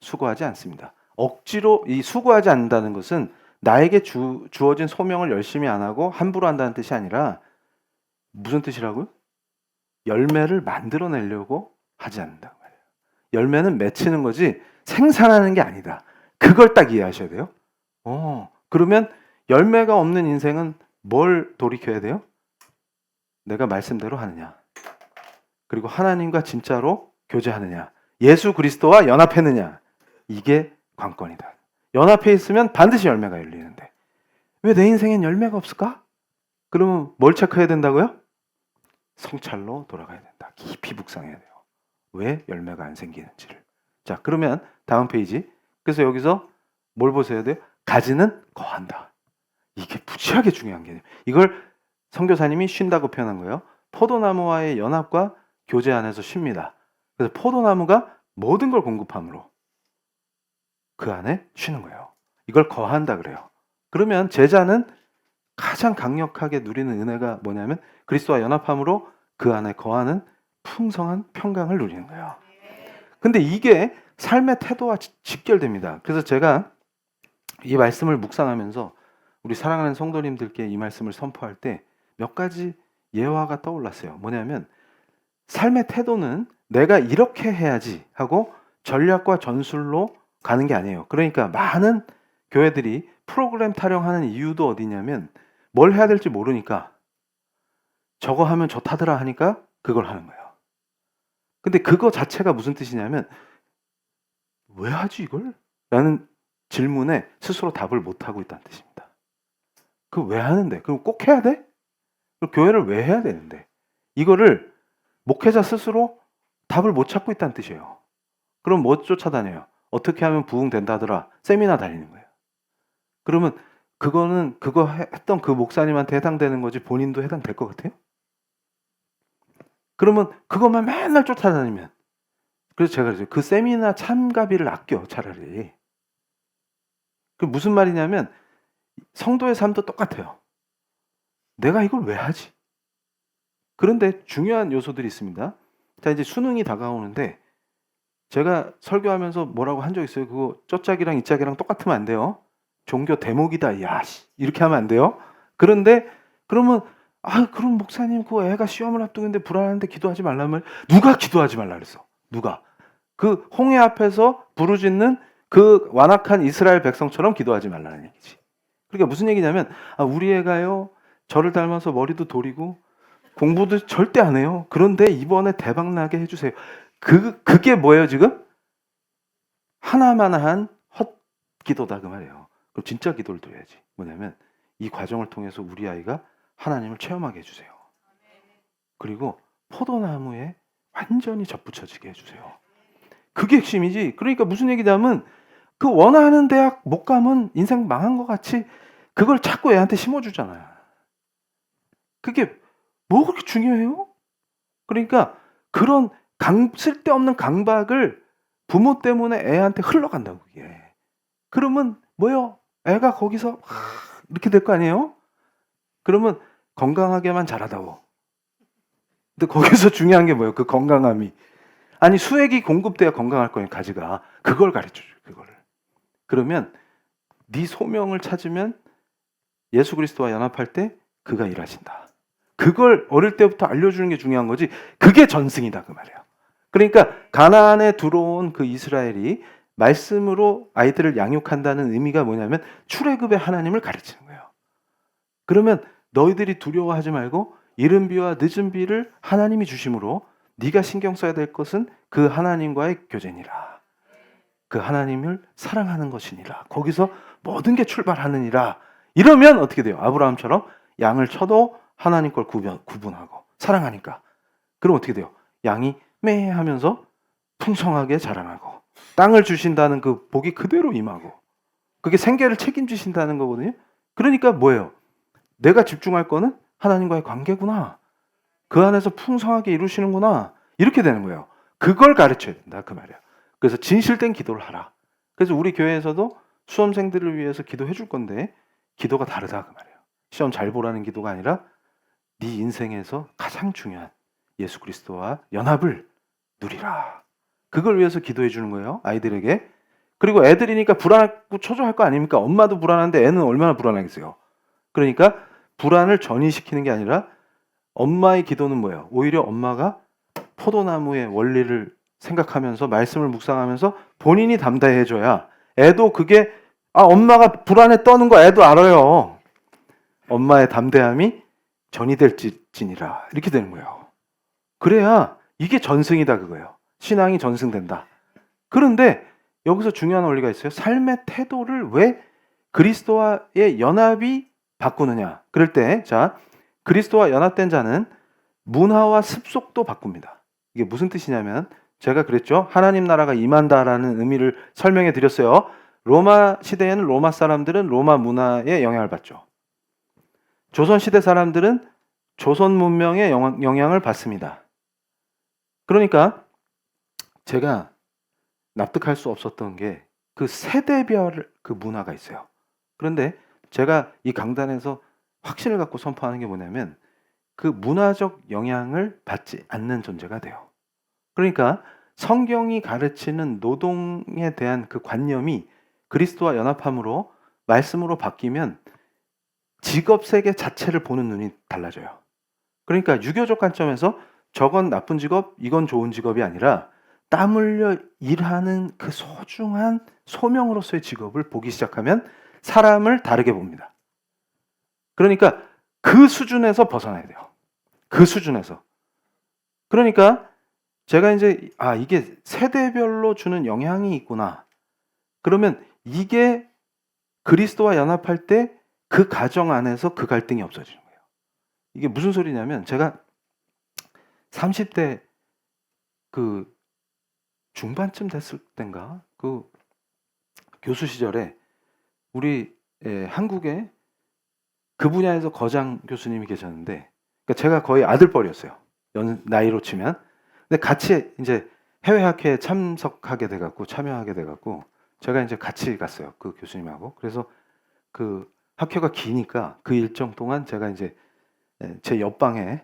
수고하지 않습니다. 억지로 이 수고하지 않는다는 것은 나에게 주어진 소명을 열심히 안 하고 함부로 한다는 뜻이 아니라 무슨 뜻이라고요? 열매를 만들어내려고 하지 않는다 말이에요. 열매는 맺히는 거지 생산하는 게 아니다. 그걸 딱 이해하셔야 돼요. 그러면 열매가 없는 인생은 뭘 돌이켜야 돼요? 내가 말씀대로 하느냐, 그리고 하나님과 진짜로 교제하느냐, 예수 그리스도와 연합했느냐, 이게 관건이다. 연합해 있으면 반드시 열매가 열리는데 왜 내 인생엔 열매가 없을까? 그러면 뭘 체크해야 된다고요? 성찰로 돌아가야 된다. 깊이 묵상해야 돼요. 왜 열매가 안 생기는지를. 자, 그러면 다음 페이지. 그래서 여기서 뭘 보셔야 돼요? 가지는 거한다. 이게 무지하게 중요한 개념. 이걸 선교사님이 쉰다고 표현한 거예요. 포도나무와의 연합과 교제 안에서 쉽니다. 그래서 포도나무가 모든 걸 공급함으로 그 안에 쉬는 거예요. 이걸 거한다 그래요. 그러면 제자는 가장 강력하게 누리는 은혜가 뭐냐면 그리스도와 연합함으로 그 안에 거하는 풍성한 평강을 누리는 거예요. 근데 이게 삶의 태도와 직결됩니다. 그래서 제가 이 말씀을 묵상하면서 우리 사랑하는 성도님들께 이 말씀을 선포할 때 몇 가지 예화가 떠올랐어요. 뭐냐면 삶의 태도는 내가 이렇게 해야지 하고 전략과 전술로 가는 게 아니에요. 그러니까 많은 교회들이 프로그램 타령하는 이유도 어디냐면 뭘 해야 될지 모르니까 저거 하면 좋다더라 하니까 그걸 하는 거예요. 근데 그거 자체가 무슨 뜻이냐면 왜 하지 이걸? 라는 질문에 스스로 답을 못하고 있다는 뜻입니다. 그거 왜 하는데? 그럼 꼭 해야 돼? 그럼 교회를 왜 해야 되는데? 이거를 목회자 스스로 답을 못 찾고 있다는 뜻이에요. 그럼 뭐 쫓아다녀요? 어떻게 하면 부흥된다더라 세미나 다니는 거예요. 그러면 그거는 그거 했던 그 목사님한테 해당되는 거지 본인도 해당될 것 같아요? 그러면 그것만 맨날 쫓아다니면, 그래서 제가 그러죠. 그 세미나 참가비를 아껴 차라리. 그 무슨 말이냐면 성도의 삶도 똑같아요. 내가 이걸 왜 하지? 그런데 중요한 요소들이 있습니다. 자, 이제 수능이 다가오는데 제가 설교하면서 뭐라고 한 적 있어요. 그거 쩌짝이랑 이짝이랑 똑같으면 안 돼요. 종교 대목이다. 야, 이렇게 하면 안 돼요. 그런데 그러면 그럼 목사님 그 애가 시험을 앞두고 있는데 불안한데 기도하지 말라면 누가 기도하지 말라 그랬어? 누가? 그 홍해 앞에서 부르짖는 그 완악한 이스라엘 백성처럼 기도하지 말라는 얘기지. 그러니까 무슨 얘기냐면 우리 애가요 저를 닮아서 머리도 도리고 공부도 절대 안 해요. 그런데 이번에 대박 나게 해주세요. 그게 뭐예요 지금? 하나만한 헛 기도다 그 말이에요. 그럼 진짜 기도를 드려야지. 뭐냐면 이 과정을 통해서 우리 아이가 하나님을 체험하게 해주세요. 그리고 포도나무에 완전히 접붙여지게 해주세요. 그게 핵심이지. 그러니까 무슨 얘기냐면 그 원하는 대학 못 가면 인생 망한 것 같이 그걸 자꾸 애한테 심어주잖아요. 그게 뭐 그렇게 중요해요? 그러니까 그런 쓸데없는 강박을 부모 때문에 애한테 흘러간다고 그게. 그러면 뭐요? 애가 거기서 이렇게 될 거 아니에요? 그러면 건강하게만 자라다오. 근데 거기서 중요한 게 뭐예요? 그 건강함이. 아니 수액이 공급돼야 건강할 거예요. 가지가. 그걸 가르쳐줘요. 그거를. 그러면 네 소명을 찾으면 예수 그리스도와 연합할 때 그가 일하신다. 그걸 어릴 때부터 알려주는 게 중요한 거지. 그게 전승이다 그 말이에요. 그러니까 가나안에 들어온 그 이스라엘이 말씀으로 아이들을 양육한다는 의미가 뭐냐면 출애굽의 하나님을 가르치는 거예요. 그러면 너희들이 두려워하지 말고 이른 비와 늦은 비를 하나님이 주심으로 네가 신경 써야 될 것은 그 하나님과의 교제니라. 그 하나님을 사랑하는 것이니라. 거기서 모든 게 출발하느니라. 이러면 어떻게 돼요? 아브라함처럼 양을 쳐도 하나님 걸 구분하고 사랑하니까. 그럼 어떻게 돼요? 양이 매 하면서 풍성하게 자라나고 땅을 주신다는 그 복이 그대로 임하고 그게 생계를 책임지신다는 거거든요. 그러니까 뭐예요? 내가 집중할 거는 하나님과의 관계구나. 그 안에서 풍성하게 이루시는구나. 이렇게 되는 거예요. 그걸 가르쳐야 된다 그 말이에요. 그래서 진실된 기도를 하라. 그래서 우리 교회에서도 수험생들을 위해서 기도해 줄 건데 기도가 다르다 그 말이에요. 시험 잘 보라는 기도가 아니라 네 인생에서 가장 중요한 예수 그리스도와 연합을 누리라. 그걸 위해서 기도해 주는 거예요. 아이들에게. 그리고 애들이니까 불안하고 초조할 거 아닙니까? 엄마도 불안한데 애는 얼마나 불안하겠어요. 그러니까 불안을 전이시키는 게 아니라 엄마의 기도는 뭐예요? 오히려 엄마가 포도나무의 원리를 생각하면서 말씀을 묵상하면서 본인이 담대해져야 애도 그게 엄마가 불안에 떠는 거 애도 알아요. 엄마의 담대함이 전이 될지니라 이렇게 되는 거예요. 그래야 이게 전승이다 그거예요. 신앙이 전승된다. 그런데 여기서 중요한 원리가 있어요. 삶의 태도를 왜 그리스도와의 연합이 바꾸느냐. 그럴 때 그리스도와 연합된 자는 문화와 습속도 바꿉니다. 이게 무슨 뜻이냐면 제가 그랬죠. 하나님 나라가 임한다라는 의미를 설명해 드렸어요. 로마 시대에는 로마 사람들은 로마 문화에 영향을 받죠. 조선 시대 사람들은 조선 문명의 영향을 받습니다. 그러니까 제가 납득할 수 없었던 게 그 세대별 그 문화가 있어요. 그런데 제가 이 강단에서 확신을 갖고 선포하는 게 뭐냐면 그 문화적 영향을 받지 않는 존재가 돼요. 그러니까 성경이 가르치는 노동에 대한 그 관념이 그리스도와 연합함으로 말씀으로 바뀌면 직업 세계 자체를 보는 눈이 달라져요. 그러니까 유교적 관점에서 저건 나쁜 직업, 이건 좋은 직업이 아니라 땀 흘려 일하는 그 소중한 소명으로서의 직업을 보기 시작하면 사람을 다르게 봅니다. 그러니까 그 수준에서 벗어나야 돼요. 그 수준에서. 그러니까 제가 이제 이게 세대별로 주는 영향이 있구나. 그러면 이게 그리스도와 연합할 때 그 가정 안에서 그 갈등이 없어지는 거예요. 이게 무슨 소리냐면 제가 30대 그 중반쯤 됐을 땐가 그 교수 시절에 우리 한국에 그 분야에서 거장 교수님이 계셨는데 그러니까 제가 거의 아들뻘이었어요. 나이로 치면. 근데 같이 이제 해외 학회에 참석하게 돼갖고 참여하게 돼갖고 제가 이제 같이 갔어요. 그 교수님하고. 그래서 그 학회가 기니까 그 일정 동안 제가 이제 제 옆방에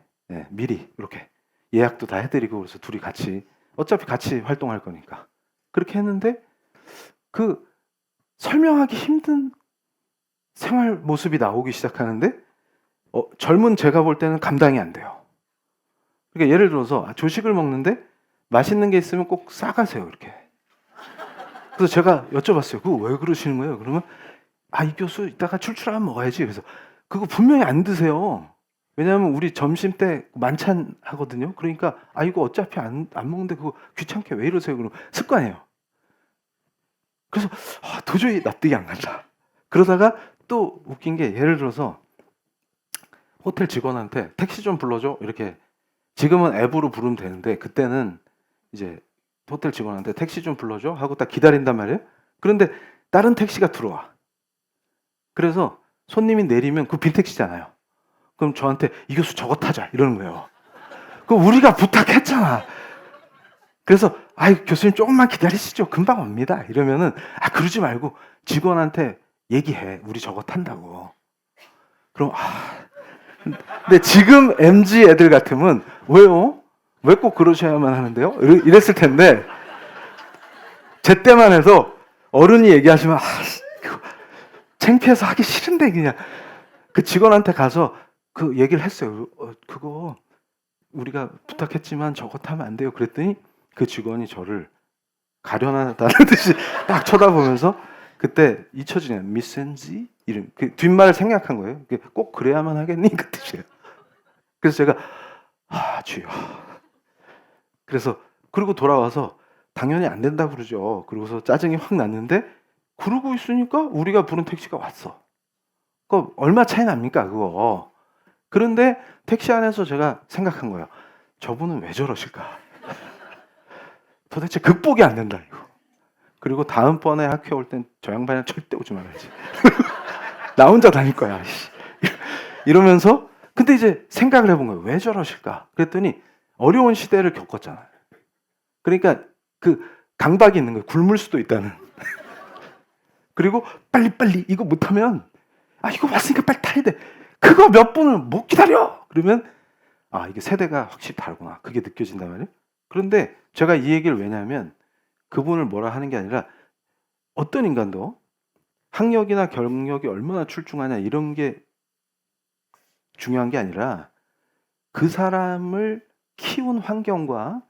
미리 이렇게 예약도 다 해드리고 그래서 둘이 같이 어차피 같이 활동할 거니까 그렇게 했는데 그 설명하기 힘든 생활 모습이 나오기 시작하는데 젊은 제가 볼 때는 감당이 안 돼요. 그러니까 예를 들어서 조식을 먹는데 맛있는 게 있으면 꼭 싸가세요 이렇게. 그래서 제가 여쭤봤어요. 그거 왜 그러시는 거예요? 그러면 이 교수 이따가 출출하면 먹어야지. 그래서 그거 분명히 안 드세요. 왜냐하면 우리 점심 때 만찬 하거든요. 그러니까 이거 어차피 안 먹는데 그거 귀찮게 왜 이러세요? 그러면 습관이에요. 그래서 도저히 납득이 안 간다. 그러다가 또 웃긴 게 예를 들어서 호텔 직원한테 택시 좀 불러줘 이렇게 지금은 앱으로 부르면 되는데 그때는 이제 호텔 직원한테 택시 좀 불러줘 하고 딱 기다린단 말이에요. 그런데 다른 택시가 들어와. 그래서 손님이 내리면 그 빈 택시잖아요. 그럼 저한테 이 교수 저거 타자 이러는 거예요. 그럼 우리가 부탁했잖아. 그래서 교수님 조금만 기다리시죠. 금방 옵니다. 이러면은 그러지 말고 직원한테 얘기해. 우리 저거 탄다고. 그럼 근데 지금 MZ 애들 같으면 왜요? 왜 꼭 그러셔야만 하는데요? 이랬을 텐데 제 때만 해도 어른이 얘기하시면 창피해서 하기 싫은데 그냥 그 직원한테 가서 그 얘기를 했어요. 그거 우리가 부탁했지만 저거 타면 안 돼요. 그랬더니 그 직원이 저를 가련하다는 듯이 딱 쳐다보면서 그때 잊혀지네요. 미센지 이름 그 뒷말을 생략한 거예요. 꼭 그래야만 하겠니 그 뜻이에요. 그래서 제가 주여. 그래서 그리고 돌아와서 당연히 안 된다 그러죠. 그러고서 짜증이 확 났는데 그러고 있으니까 우리가 부른 택시가 왔어. 그 얼마 차이 납니까 그거. 그런데 택시 안에서 제가 생각한 거예요. 저분은 왜 저러실까? 도대체 극복이 안 된다 이거. 그리고 다음번에 학교 올 땐 저 양반이랑 절대 오지 말아야지. 나 혼자 다닐 거야. 이러면서 근데 이제 생각을 해본 거예요. 왜 저러실까? 그랬더니 어려운 시대를 겪었잖아요. 그러니까 그 강박이 있는 거예요. 굶을 수도 있다는. 그리고 빨리빨리 이거 못하면 이거 왔으니까 빨리 타야 돼. 그거 몇 분을 못 기다려. 그러면 이게 세대가 확실히 다르구나. 그게 느껴진단 말이에요. 그런데 제가 이 얘기를 왜냐하면 그분을 뭐라 하는 게 아니라 어떤 인간도 학력이나 경력이 얼마나 출중하냐 이런 게 중요한 게 아니라 그 사람을 키운 환경과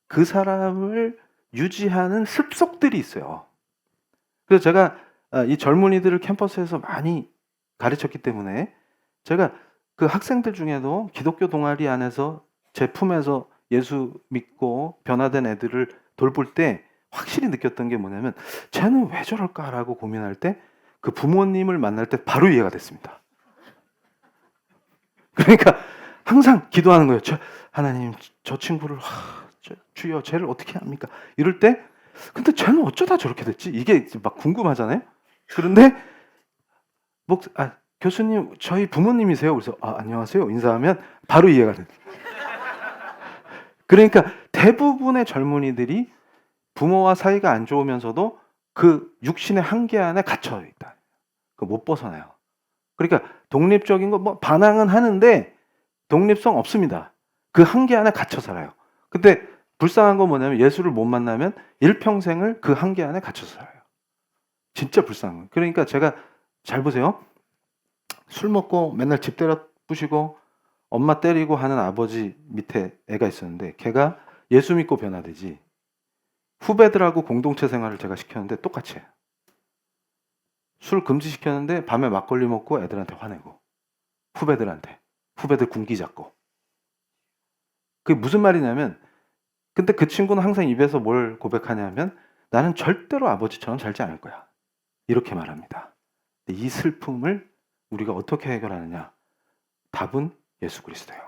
그 사람을 유지하는 습속들이 있어요. 그래서 제가 이 젊은이들을 캠퍼스에서 많이 가르쳤기 때문에 제가 그 학생들 중에도 기독교 동아리 안에서 제 품에서 예수 믿고 변화된 애들을 돌볼 때 확실히 느꼈던 게 뭐냐면 쟤는 왜 저럴까라고 고민할 때 그 부모님을 만날 때 바로 이해가 됐습니다. 그러니까 항상 기도하는 거예요. 하나님, 저 친구를 주여 쟤를 어떻게 합니까? 이럴 때 근데 쟤는 어쩌다 저렇게 됐지? 이게 막 궁금하잖아요. 그런데 교수님 저희 부모님이세요? 그래서 안녕하세요 인사하면 바로 이해가 돼요. 그러니까 대부분의 젊은이들이 부모와 사이가 안 좋으면서도 그 육신의 한계 안에 갇혀 있다. 못 벗어나요. 그러니까 독립적인 거 반항은 하는데 독립성 없습니다. 그 한계 안에 갇혀 살아요. 근데 불쌍한 건 뭐냐면 예수를 못 만나면 일평생을 그 한계 안에 갇혀 살아요. 진짜 불쌍한 거예요. 그러니까 제가 잘 보세요. 술 먹고 맨날 집 때려 부시고 엄마 때리고 하는 아버지 밑에 애가 있었는데 걔가 예수 믿고 변화되지 후배들하고 공동체 생활을 제가 시켰는데 똑같이 해요. 술 금지시켰는데 밤에 막걸리 먹고 애들한테 화내고 후배들 군기 잡고. 그게 무슨 말이냐면 근데 그 친구는 항상 입에서 뭘 고백하냐면 나는 절대로 아버지처럼 살지 않을 거야. 이렇게 말합니다. 이 슬픔을 우리가 어떻게 해결하느냐? 답은 예수 그리스도예요.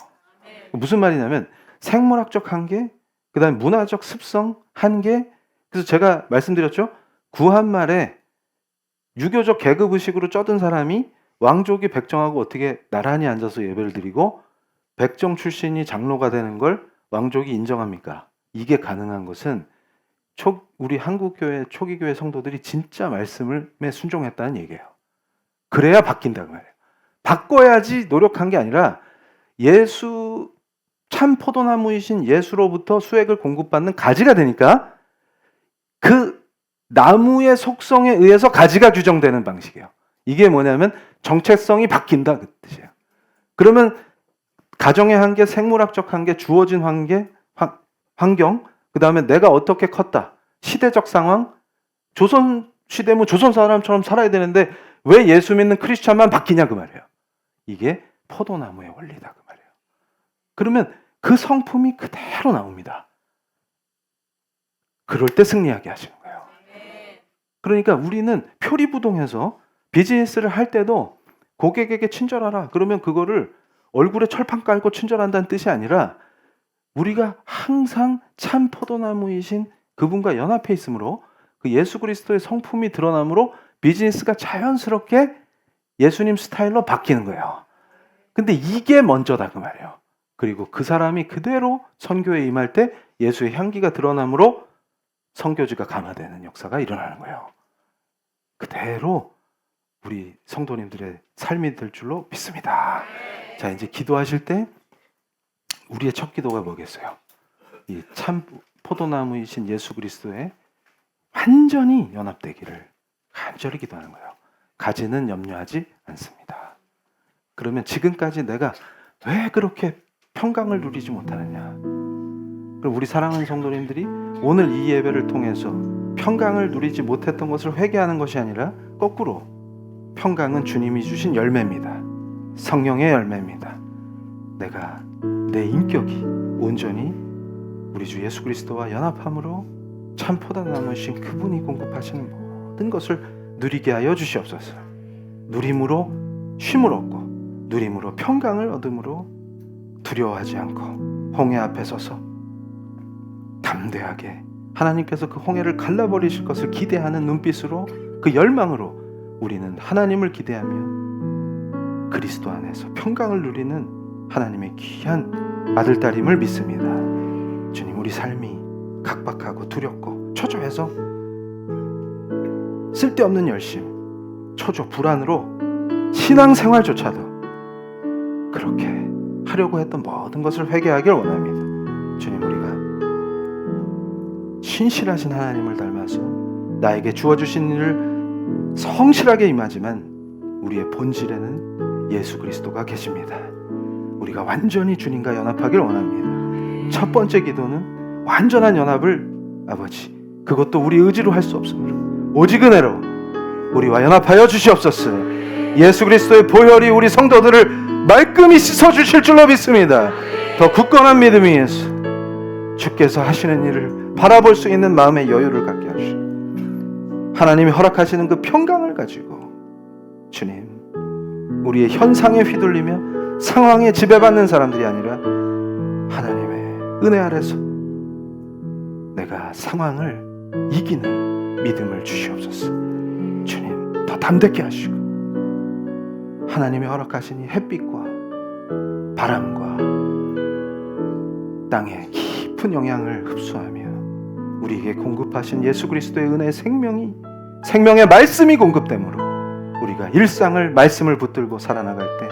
무슨 말이냐면 생물학적 한계, 그 다음에 문화적 습성 한계. 그래서 제가 말씀드렸죠. 구한말에 유교적 계급의식으로 쩌든 사람이 왕족이 백정하고 어떻게 나란히 앉아서 예배를 드리고 백정 출신이 장로가 되는 걸 왕족이 인정합니까? 이게 가능한 것은 우리 한국교회 초기교회 성도들이 진짜 말씀에 순종했다는 얘기예요. 그래야 바뀐다고 말이에요. 바꿔야지 노력한 게 아니라 예수 참 포도나무이신 예수로부터 수액을 공급받는 가지가 되니까 그 나무의 속성에 의해서 가지가 규정되는 방식이에요. 이게 뭐냐면 정체성이 바뀐다 그 뜻이에요. 그러면 가정의 한계, 생물학적 한계, 주어진 환경, 그 다음에 내가 어떻게 컸다, 시대적 상황, 조선 시대면 조선 사람처럼 살아야 되는데 왜 예수 믿는 크리스찬만 바뀌냐 그 말이에요. 이게 포도나무의 원리다 그 말이에요. 그러면 그 성품이 그대로 나옵니다. 그럴 때 승리하게 하시는 거예요. 그러니까 우리는 표리부동해서 비즈니스를 할 때도 고객에게 친절하라. 그러면 그거를 얼굴에 철판 깔고 친절한다는 뜻이 아니라 우리가 항상 참 포도나무이신 그분과 연합해 있으므로 그 예수 그리스도의 성품이 드러나므로 비즈니스가 자연스럽게 예수님 스타일로 바뀌는 거예요. 근데 이게 먼저다 그 말이에요. 그리고 그 사람이 그대로 선교에 임할 때 예수의 향기가 드러나므로 선교지가 강화되는 역사가 일어나는 거예요. 그대로 우리 성도님들의 삶이 될 줄로 믿습니다. 자, 이제 기도하실 때 우리의 첫 기도가 뭐겠어요? 이 참 포도나무이신 예수 그리스도에 완전히 연합되기를 간절히 기도하는 거예요. 가지는 염려하지 않습니다. 그러면 지금까지 내가 왜 그렇게 평강을 누리지 못하느냐? 그럼 우리 사랑하는 성도님들이 오늘 이 예배를 통해서 평강을 누리지 못했던 것을 회개하는 것이 아니라 거꾸로 평강은 주님이 주신 열매입니다. 성령의 열매입니다. 내가 내 인격이 온전히 우리 주 예수 그리스도와 연합함으로 참 포도나무이신 그분이 공급하시는 모든 것을 누리게 하여 주시옵소서. 누림으로 쉼을 얻고 누림으로 평강을 얻음으로 두려워하지 않고 홍해 앞에 서서 담대하게 하나님께서 그 홍해를 갈라버리실 것을 기대하는 눈빛으로 그 열망으로 우리는 하나님을 기대하며 그리스도 안에서 평강을 누리는 하나님의 귀한 아들딸임을 믿습니다. 주님, 우리 삶이 각박하고 두렵고 초조해서 쓸데없는 열심, 초조, 불안으로 신앙생활조차도 그렇게 하려고 했던 모든 것을 회개하길 원합니다. 주님, 우리가 신실하신 하나님을 닮아서 나에게 주어주신 일을 성실하게 임하지만 우리의 본질에는 예수 그리스도가 계십니다. 우리가 완전히 주님과 연합하길 원합니다. 첫 번째 기도는 완전한 연합을 아버지, 그것도 우리 의지로 할 수 없으므로 오직 은혜로 우리와 연합하여 주시옵소서. 예수 그리스도의 보혈이 우리 성도들을 말끔히 씻어주실 줄로 믿습니다. 더 굳건한 믿음 위에서 주께서 하시는 일을 바라볼 수 있는 마음의 여유를 갖게 하시고 하나님이 허락하시는 그 평강을 가지고 주님, 우리의 현상에 휘둘리며 상황에 지배받는 사람들이 아니라 하나님의 은혜 아래서 내가 상황을 이기는 믿음을 주시옵소서. 주님, 더 담대케 하시고 하나님이 허락하신 이 햇빛과 바람과 땅의 깊은 영향을 흡수하며 우리에게 공급하신 예수 그리스도의 은혜의 생명의 말씀이 공급되므로 우리가 일상을 말씀을 붙들고 살아나갈 때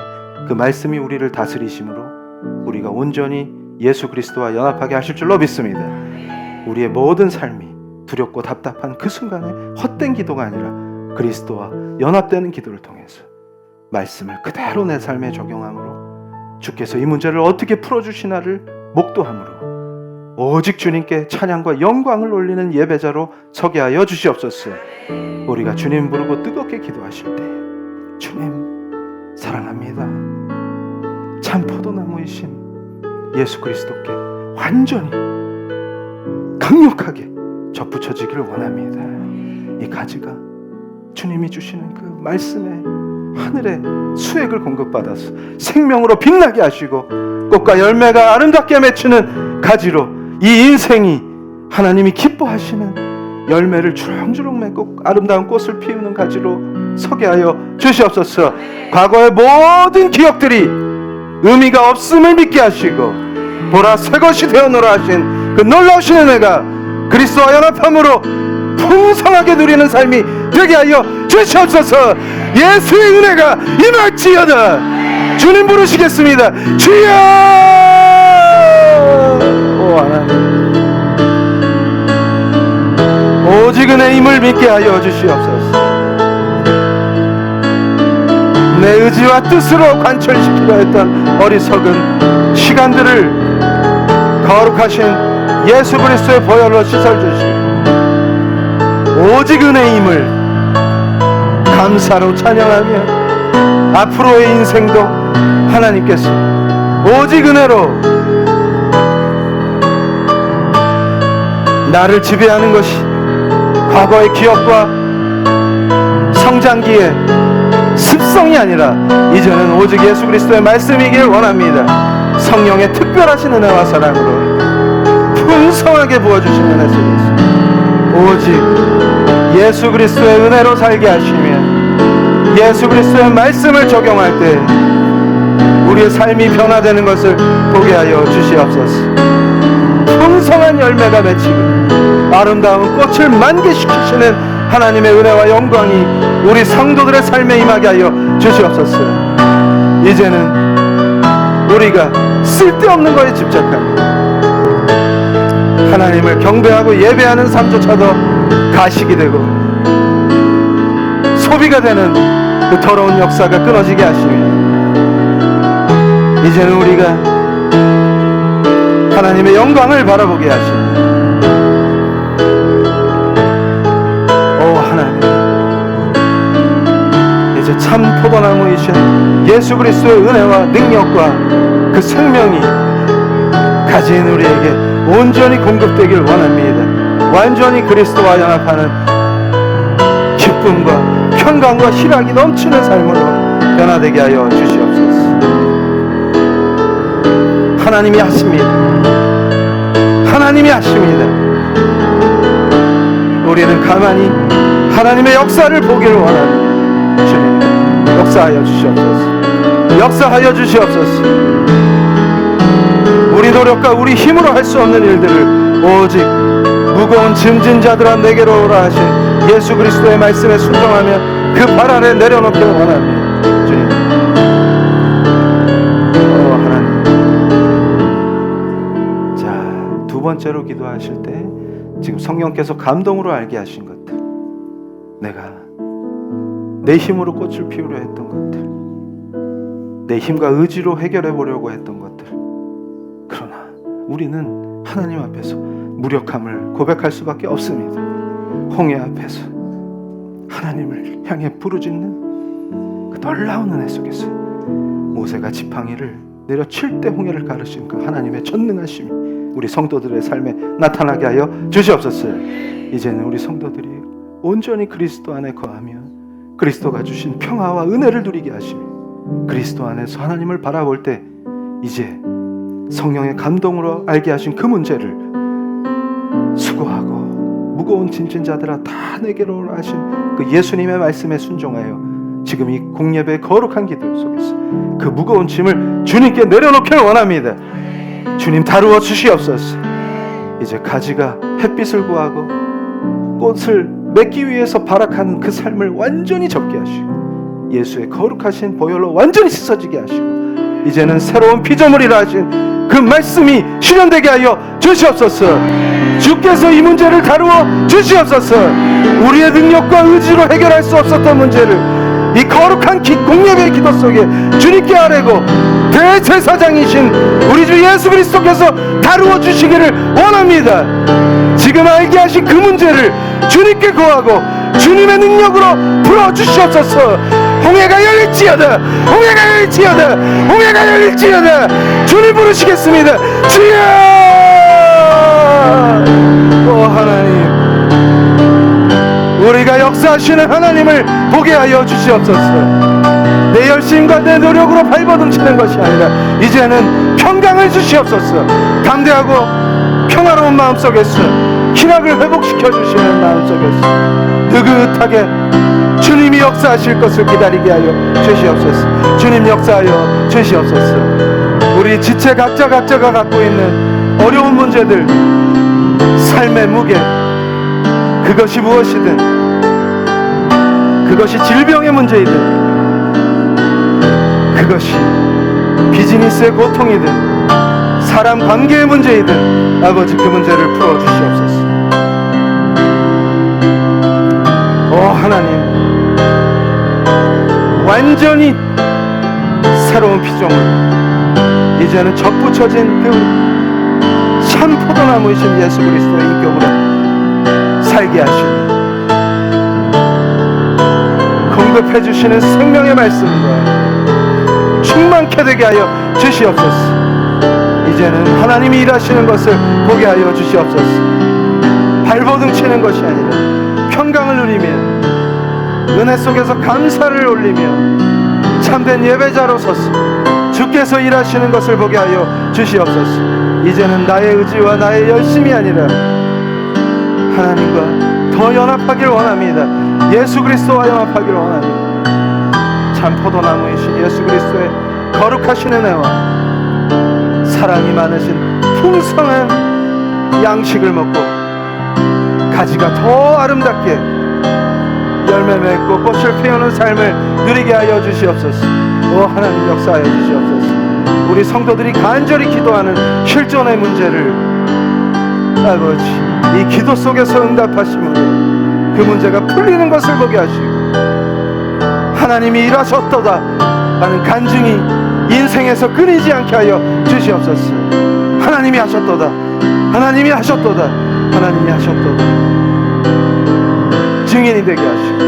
그 말씀이 우리를 다스리심으로 우리가 온전히 예수 그리스도와 연합하게 하실 줄로 믿습니다. 우리의 모든 삶이 두렵고 답답한 그 순간에 헛된 기도가 아니라 그리스도와 연합되는 기도를 통해서 말씀을 그대로 내 삶에 적용함으로 주께서 이 문제를 어떻게 풀어주시나를 목도함으로 오직 주님께 찬양과 영광을 올리는 예배자로 서게 하여 주시옵소서. 우리가 주님 부르고 뜨겁게 기도하실 때 주님 사랑합니다. 참 포도나무이신 예수 그리스도께 완전히 강력하게 접붙여지기를 원합니다. 이 가지가 주님이 주시는 그 말씀의 하늘의 수액을 공급받아서 생명으로 빛나게 하시고 꽃과 열매가 아름답게 맺히는 가지로 이 인생이 하나님이 기뻐하시는 열매를 주렁주렁 맺고 아름다운 꽃을 피우는 가지로 서게 하여 주시옵소서. 과거의 모든 기억들이 의미가 없음을 믿게 하시고 보라 새것이 되었노라 하신 그 놀라우신 은혜가 그리스도와 연합함으로 풍성하게 누리는 삶이 되게 하여 주시옵소서. 예수의 은혜가 임할지어다. 주님 부르시겠습니다. 주여! 오 하나님, 오직 은혜의 힘을 믿게 하여 주시옵소서. 내 의지와 뜻으로 관철시키려 했던 어리석은 시간들을 거룩하신 예수 그리스도의 보혈로 씻어주시고 오직 은혜의 힘을 감사로 찬양하며 앞으로의 인생도 하나님께서 오직 은혜로 나를 지배하는 것이 과거의 기억과 성장기의 습성이 아니라 이제는 오직 예수 그리스도의 말씀이길 원합니다. 성령의 특별하신 은혜와 사랑으로 풍성하게 부어주신 은혜 속에서 오직 예수 그리스도의 은혜로 살게 하시며 예수 그리스도의 말씀을 적용할 때 우리의 삶이 변화되는 것을 보게 하여 주시옵소서. 풍성한 열매가 맺히고 아름다운 꽃을 만개시키시는 하나님의 은혜와 영광이 우리 성도들의 삶에 임하게 하여 주시옵소서. 이제는 우리가 쓸데없는 것에 집착하며 하나님을 경배하고 예배하는 삶조차도 가식이 되고 소비가 되는 그 더러운 역사가 끊어지게 하시며 이제는 우리가 하나님의 영광을 바라보게 하시며 오 하나님, 이제 참 포도나무이신 예수 그리스도의 은혜와 능력과 그 생명이 가진 우리에게 온전히 공급되길 원합니다. 완전히 그리스도와 연합하는 기쁨과 평강과 희락이 넘치는 삶으로 변화되게 하여 주시옵소서. 하나님이 하십니다. 하나님이 하십니다. 우리는 가만히 하나님의 역사를 보기를 원합니다. 주님, 역사하여 주시옵소서. 역사하여 주시옵소서. 우리 노력과 우리 힘으로 할 수 없는 일들을 오직 무거운 짐진 자들아 내게로 오라 하신 예수 그리스도의 말씀에 순종하며 그 발 아래 내려놓기를 원합니다. 주님, 하나님. 자, 두 번째로 기도하실 때 지금 성령께서 감동으로 알게 하신 것들, 내가 내 힘으로 꽃을 피우려 했던 것들, 내 힘과 의지로 해결해 보려고 했던 것들, 그러나 우리는 하나님 앞에서 무력함을 고백할 수밖에 없습니다. 홍해 앞에서 하나님을 향해 부르짖는 그 놀라운 은혜 속에서 모세가 지팡이를 내려칠 때 홍해를 가르신 그 하나님의 전능하심이 우리 성도들의 삶에 나타나게 하여 주시옵소서. 이제는 우리 성도들이 온전히 그리스도 안에 거하며 그리스도가 주신 평화와 은혜를 누리게 하시며 그리스도 안에서 하나님을 바라볼 때 이제 성령의 감동으로 알게 하신 그 문제를 수고하고 무거운 짐진 자들아 다 내게로 하신 그 예수님의 말씀에 순종하여 지금 이 공예배의 거룩한 기도 속에서 그 무거운 짐을 주님께 내려놓기를 원합니다. 주님 다루어 주시옵소서. 이제 가지가 햇빛을 구하고 꽃을 맺기 위해서 발악하는 그 삶을 완전히 접게 하시고 예수의 거룩하신 보혈로 완전히 씻어지게 하시고 이제는 새로운 피조물이라 하신 그 말씀이 실현되게 하여 주시옵소서. 주께서 이 문제를 다루어 주시옵소서. 우리의 능력과 의지로 해결할 수 없었던 문제를 이 거룩한 공예배의 기도 속에 주님께 아뢰고 대제사장이신 우리 주 예수 그리스도께서 다루어 주시기를 원합니다. 지금 알게 하신 그 문제를 주님께 구하고 주님의 능력으로 풀어주시옵소서. 홍해가 열릴지어다, 홍해가 열릴지어다, 홍해가 열릴지어다. 주님 부르시겠습니다. 주여! 오 하나님, 우리가 역사하시는 하나님을 보게 하여 주시옵소서. 내 열심과 내 노력으로 발버둥치는 것이 아니라 이제는 평강을 주시옵소서. 담대하고 평화로운 마음속에서 희락을 회복시켜 주시는 마음속에서 느긋하게 주님이 역사하실 것을 기다리게 하여 주시옵소서. 주님 역사하여 주시옵소서. 우리 지체 각자가 갖고 있는 어려운 문제들, 삶의 무게, 그것이 무엇이든, 그것이 질병의 문제이든, 그것이 비즈니스의 고통이든, 사람 관계의 문제이든, 아버지 그 문제를 풀어주시옵소서. 오 하나님, 완전히 새로운 피조물, 이제는 접붙여진 그 참 포도나무이신 예수 그리스도의 인격으로 살게 하시고 공급해 주시는 생명의 말씀과 충만케 되게 하여 주시옵소서. 이제는 하나님이 일하시는 것을 보게 하여 주시옵소서. 발버둥치는 것이 아니라 평강을 누리며 은혜 속에서 감사를 올리며 참된 예배자로 서서 주께서 일하시는 것을 보게 하여 주시옵소서. 이제는 나의 의지와 나의 열심이 아니라 하나님과 더 연합하길 원합니다. 예수 그리스도와 연합하길 원합니다. 참 포도나무이신 예수 그리스도의 거룩하신 은혜와 사랑이 많으신 풍성한 양식을 먹고 가지가 더 아름답게 열매 맺고 꽃을 피우는 삶을 누리게 하여 주시옵소서. 오 하나님 역사하여 주시옵소서. 우리 성도들이 간절히 기도하는 실존의 문제를 아버지 이 기도 속에서 응답하심으로 그 문제가 풀리는 것을 보게 하시고 하나님이 일하셨도다 라는 간증이 인생에서 끊이지 않게 하여 주시옵소서. 하나님이 하셨도다, 하나님이 하셨도다, 하나님이 하셨도다 증인이 되게 하시고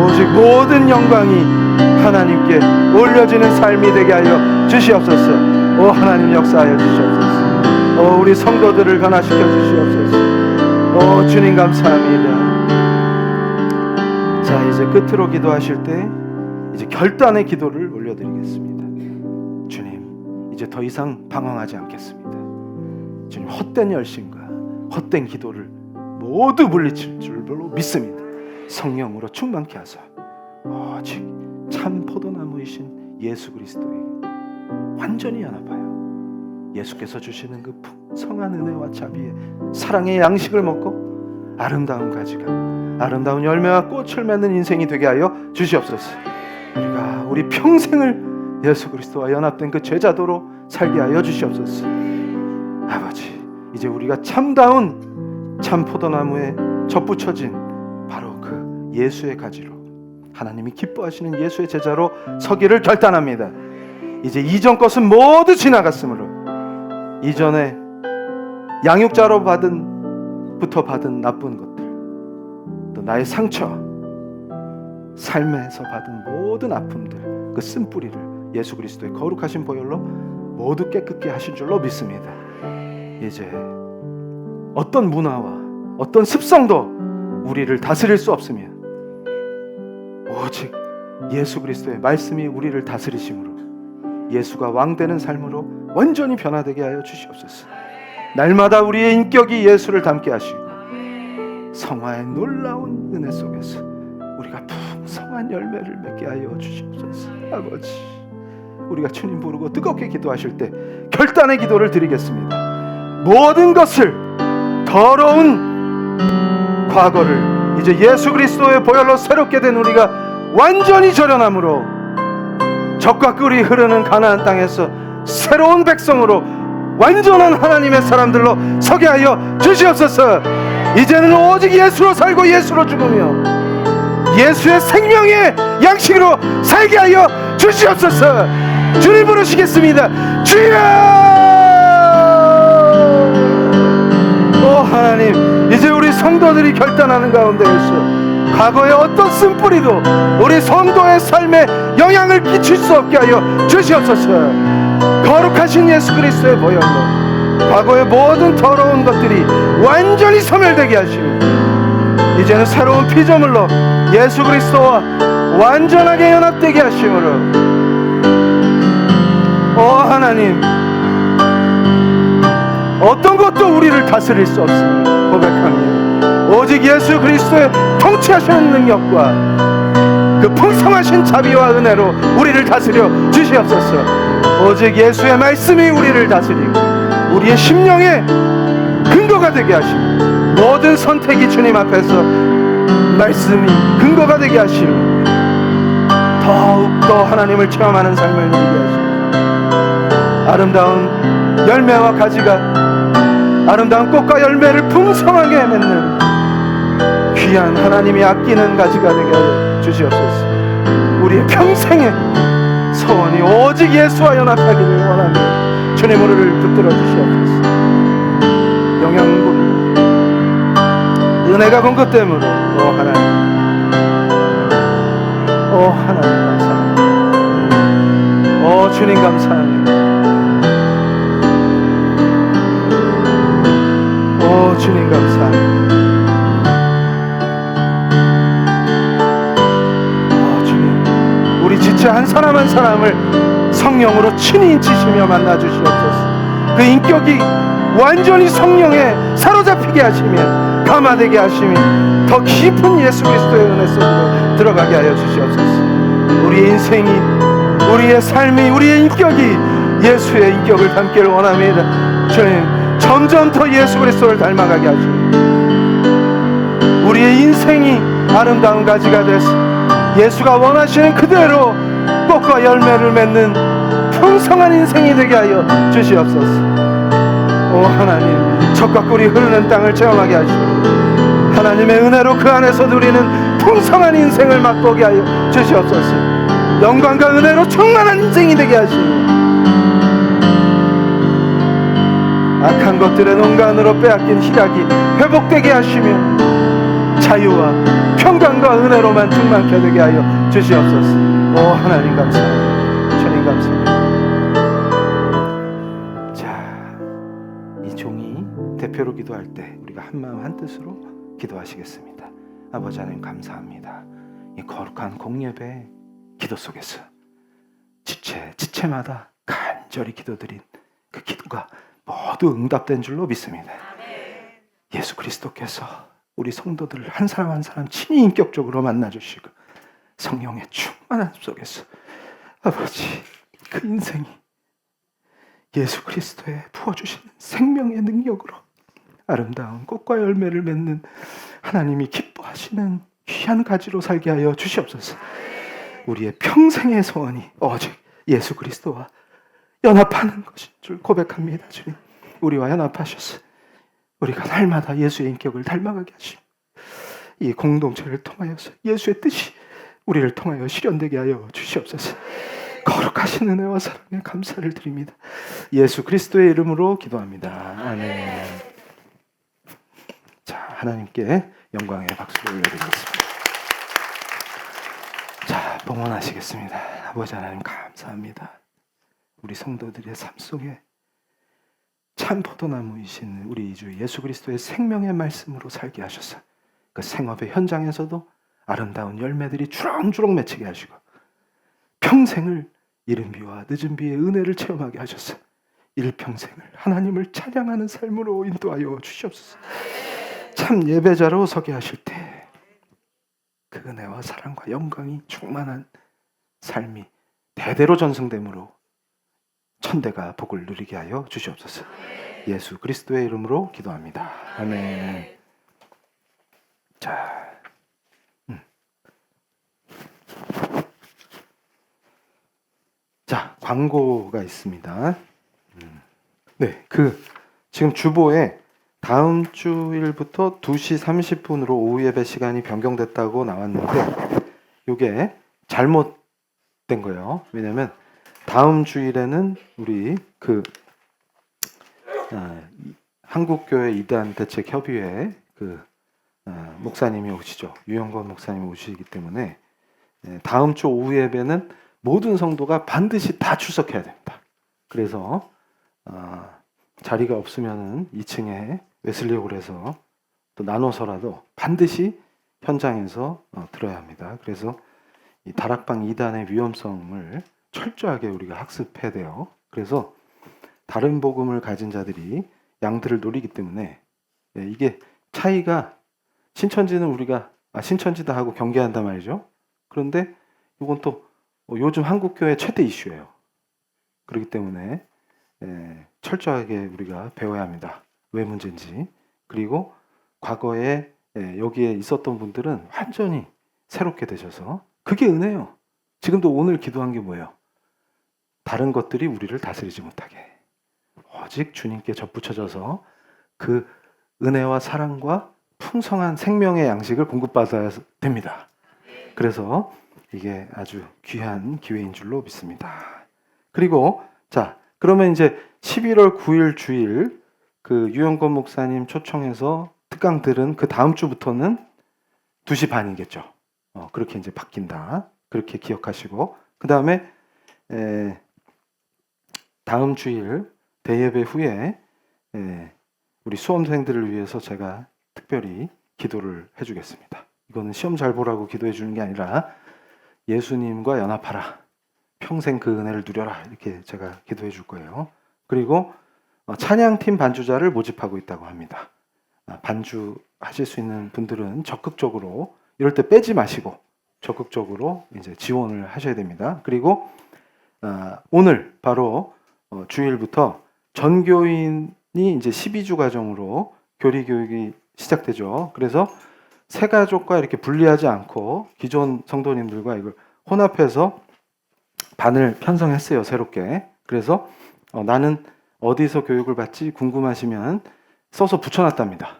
오직 모든 영광이 하나님께 올려지는 삶이 되게 하여 주시옵소서. 오 하나님 역사하여 주시옵소서. 오 우리 성도들을 변화시켜 주시옵소서. 오 주님 감사합니다. 자 이제 끝으로 기도하실 때 이제 결단의 기도를 올려드리겠습니다. 주님 이제 더 이상 방황하지 않겠습니다. 주님 헛된 열심과 헛된 기도를 모두 물리칠 줄로 믿습니다. 성령으로 충만케 하사 오직 참 포도나무이신 예수 그리스도에게 완전히 연합하여 예수께서 주시는 그 풍성한 은혜와 자비의 사랑의 양식을 먹고 아름다운 가지가 아름다운 열매와 꽃을 맺는 인생이 되게 하여 주시옵소서. 우리가 우리 평생을 예수 그리스도와 연합된 그 제자도로 살게 하여 주시옵소서. 아버지 이제 우리가 참다운 참 포도나무에 접붙여진 바로 그 예수의 가지로 하나님이 기뻐하시는 예수의 제자로 서기를 결단합니다. 이제 이전 것은 모두 지나갔으므로 이전에 양육자로 부터 받은 나쁜 것들, 또 나의 상처, 삶에서 받은 모든 아픔들, 그 쓴뿌리를 예수 그리스도의 거룩하신 보혈로 모두 깨끗게 하신 줄로 믿습니다. 이제 어떤 문화와 어떤 습성도 우리를 다스릴 수 없으며 오직 예수 그리스도의 말씀이 우리를 다스리심으로 예수가 왕되는 삶으로 완전히 변화되게 하여 주시옵소서. 날마다 우리의 인격이 예수를 닮게 하시고 성화의 놀라운 은혜 속에서 우리가 풍성한 열매를 맺게 하여 주시옵소서. 아버지, 우리가 주님 부르고 뜨겁게 기도하실 때 결단의 기도를 드리겠습니다. 모든 것을, 더러운 과거를 이제 예수 그리스도의 보혈로 새롭게 된 우리가 완전히 절연함으로 적과 꿀이 흐르는 가나안 땅에서 새로운 백성으로 완전한 하나님의 사람들로 서게 하여 주시옵소서. 이제는 오직 예수로 살고 예수로 죽으며 예수의 생명의 양식으로 살게 하여 주시옵소서. 주님 부르시겠습니다. 주여! 오 하나님, 이제 우리 성도들이 결단하는 가운데에서 과거의 어떤 쓴뿌리도 우리 성도의 삶에 영향을 끼칠 수 없게 하여 주시옵소서. 거룩하신 예수 그리스도의 보혈로 과거의 모든 더러운 것들이 완전히 소멸되게 하시고 이제는 새로운 피조물로 예수 그리스도와 완전하게 연합되게 하심으로 오 하나님, 어떤 것도 우리를 다스릴 수 없습니다. 고백합니다. 오직 예수 그리스도의 통치하시는 능력과 그 풍성하신 자비와 은혜로 우리를 다스려 주시옵소서. 오직 예수의 말씀이 우리를 다스리고 우리의 심령의 근거가 되게 하시고 모든 선택이 주님 앞에서 말씀이 근거가 되게 하시고 더욱더 하나님을 체험하는 삶을 누리게 하시고 아름다운 열매와 가지가 아름다운 꽃과 열매를 풍성하게 맺는 귀한 하나님이 아끼는 가지가 되게 하여 주시옵소서. 우리의 평생의 소원이 오직 예수와 연합하기를 원하며 주님 우리를 붙들어 주시옵소서. 영양분 은혜가 공급됨으로 오 하나님, 오 하나님 감사합니다. 오 주님 감사합니다. 오 주님 감사합니다. 오 주님, 우리 지체 한 사람 한 사람을 성령으로 친히 인치시며 만나 주시옵소서. 그 인격이 완전히 성령에 사로잡히게 하시며 감화되게 하시며 더 깊은 예수 그리스도의 은혜 속으로 들어가게 하여 주시옵소서. 우리의 인생이, 우리의 삶이, 우리의 인격이 예수의 인격을 닮기를 원합니다. 주님, 점점 더 예수 그리스도를 닮아가게 하시고 우리의 인생이 아름다운 가지가 돼서 예수가 원하시는 그대로 꽃과 열매를 맺는 풍성한 인생이 되게 하여 주시옵소서. 오 하나님, 젖과 꿀이 흐르는 땅을 체험하게 하시고 하나님의 은혜로 그 안에서 누리는 풍성한 인생을 맛보게 하여 주시옵소서. 영광과 은혜로 충만한 인생이 되게 하시고 악한 것들의 농간으로 빼앗긴 희락이 회복되게 하시며 자유와 평강과 은혜로만 충만케 되게 하여 주시옵소서. 오 하나님 감사합니다. 주님 감사합니다. 자, 이 종이 대표로 기도할 때 우리가 한마음 한뜻으로 기도하시겠습니다. 아버지 하나님 감사합니다. 이 거룩한 공예배 기도 속에서 지체마다 간절히 기도드린 그 기도가 모두 응답된 줄로 믿습니다. 예수 그리스도께서 우리 성도들을 한 사람 한 사람 친히 인격적으로 만나주시고 성령의 충만함 속에서 아버지 그 인생이 예수 그리스도의 부어주시는 생명의 능력으로 아름다운 꽃과 열매를 맺는 하나님이 기뻐하시는 귀한 가지로 살게 하여 주시옵소서. 우리의 평생의 소원이 오직 예수 그리스도와 연합하는 것인 줄 고백합니다. 주님, 우리와 연합하셔서 우리가 날마다 예수의 인격을 닮아가게 하시고 이 공동체를 통하여서 예수의 뜻이 우리를 통하여 실현되게 하여 주시옵소서. 거룩하신 은혜와 사랑에 감사를 드립니다. 예수 그리스도의 이름으로 기도합니다. 아멘. 자, 하나님께 영광의 박수를 올려드리겠습니다. 자, 봉헌하시겠습니다. 아버지 하나님 감사합니다. 우리 성도들의 삶 속에 참 포도나무이신 우리 주 예수 그리스도의 생명의 말씀으로 살게 하셔서 그 생업의 현장에서도 아름다운 열매들이 주렁주렁 맺히게 하시고 평생을 이른 비와 늦은 비의 은혜를 체험하게 하셔서 일평생을 하나님을 찬양하는 삶으로 인도하여 주시옵소서. 참 예배자로 서게 하실 때 그 은혜와 사랑과 영광이 충만한 삶이 대대로 전승됨으로 천대가 복을 누리게 하여 주시옵소서. 예수 그리스도의 이름으로 기도합니다. 아멘. 자, 자, 광고가 있습니다. 네, 지금 주보에 다음 주일부터 2시 30분으로 오후 예배 시간이 변경됐다고 나왔는데 이게 잘못된 거예요. 왜냐면 다음 주일에는 우리 한국교회 이단 대책 협의회 목사님이 오시죠. 유영건 목사님이 오시기 때문에 다음 주 오후 예배는 모든 성도가 반드시 다 출석해야 됩니다. 그래서 자리가 없으면은 2층에 웨슬리홀에서 또 나눠서라도 반드시 현장에서 들어야 합니다. 그래서 이 다락방 2단의 위험성을 철저하게 우리가 학습해야 돼요. 그래서 다른 복음을 가진 자들이 양들을 노리기 때문에 이게 차이가 신천지는 우리가 신천지다 하고 경계한단 말이죠. 그런데 이건 또 요즘 한국교회 최대 이슈예요. 그렇기 때문에 철저하게 우리가 배워야 합니다. 왜 문제인지. 그리고 과거에 여기에 있었던 분들은 완전히 새롭게 되셔서 그게 은혜예요. 지금도 오늘 기도한 게 뭐예요? 다른 것들이 우리를 다스리지 못하게 오직 주님께 접붙여져서 그 은혜와 사랑과 풍성한 생명의 양식을 공급받아야 됩니다. 그래서 이게 아주 귀한 기회인 줄로 믿습니다. 그리고 자, 그러면 이제 11월 9일 주일 유영건 목사님 초청해서 특강 들은 그 다음 주부터는 2시 반이겠죠. 그렇게 이제 바뀐다. 그렇게 기억하시고 그 다음에 다음 주일 대예배 후에 우리 수험생들을 위해서 제가 특별히 기도를 해주겠습니다. 이거는 시험 잘 보라고 기도해 주는 게 아니라 예수님과 연합하라. 평생 그 은혜를 누려라. 이렇게 제가 기도해 줄 거예요. 그리고 찬양팀 반주자를 모집하고 있다고 합니다. 반주 하실 수 있는 분들은 적극적으로 이럴 때 빼지 마시고 적극적으로 이제 지원을 하셔야 됩니다. 그리고 오늘 바로 주일부터 전교인이 이제 12주 과정으로 교리 교육이 시작되죠. 그래서 새 가족과 이렇게 분리하지 않고 기존 성도님들과 이걸 혼합해서 반을 편성했어요. 새롭게. 그래서 나는 어디서 교육을 받지 궁금하시면 써서 붙여놨답니다.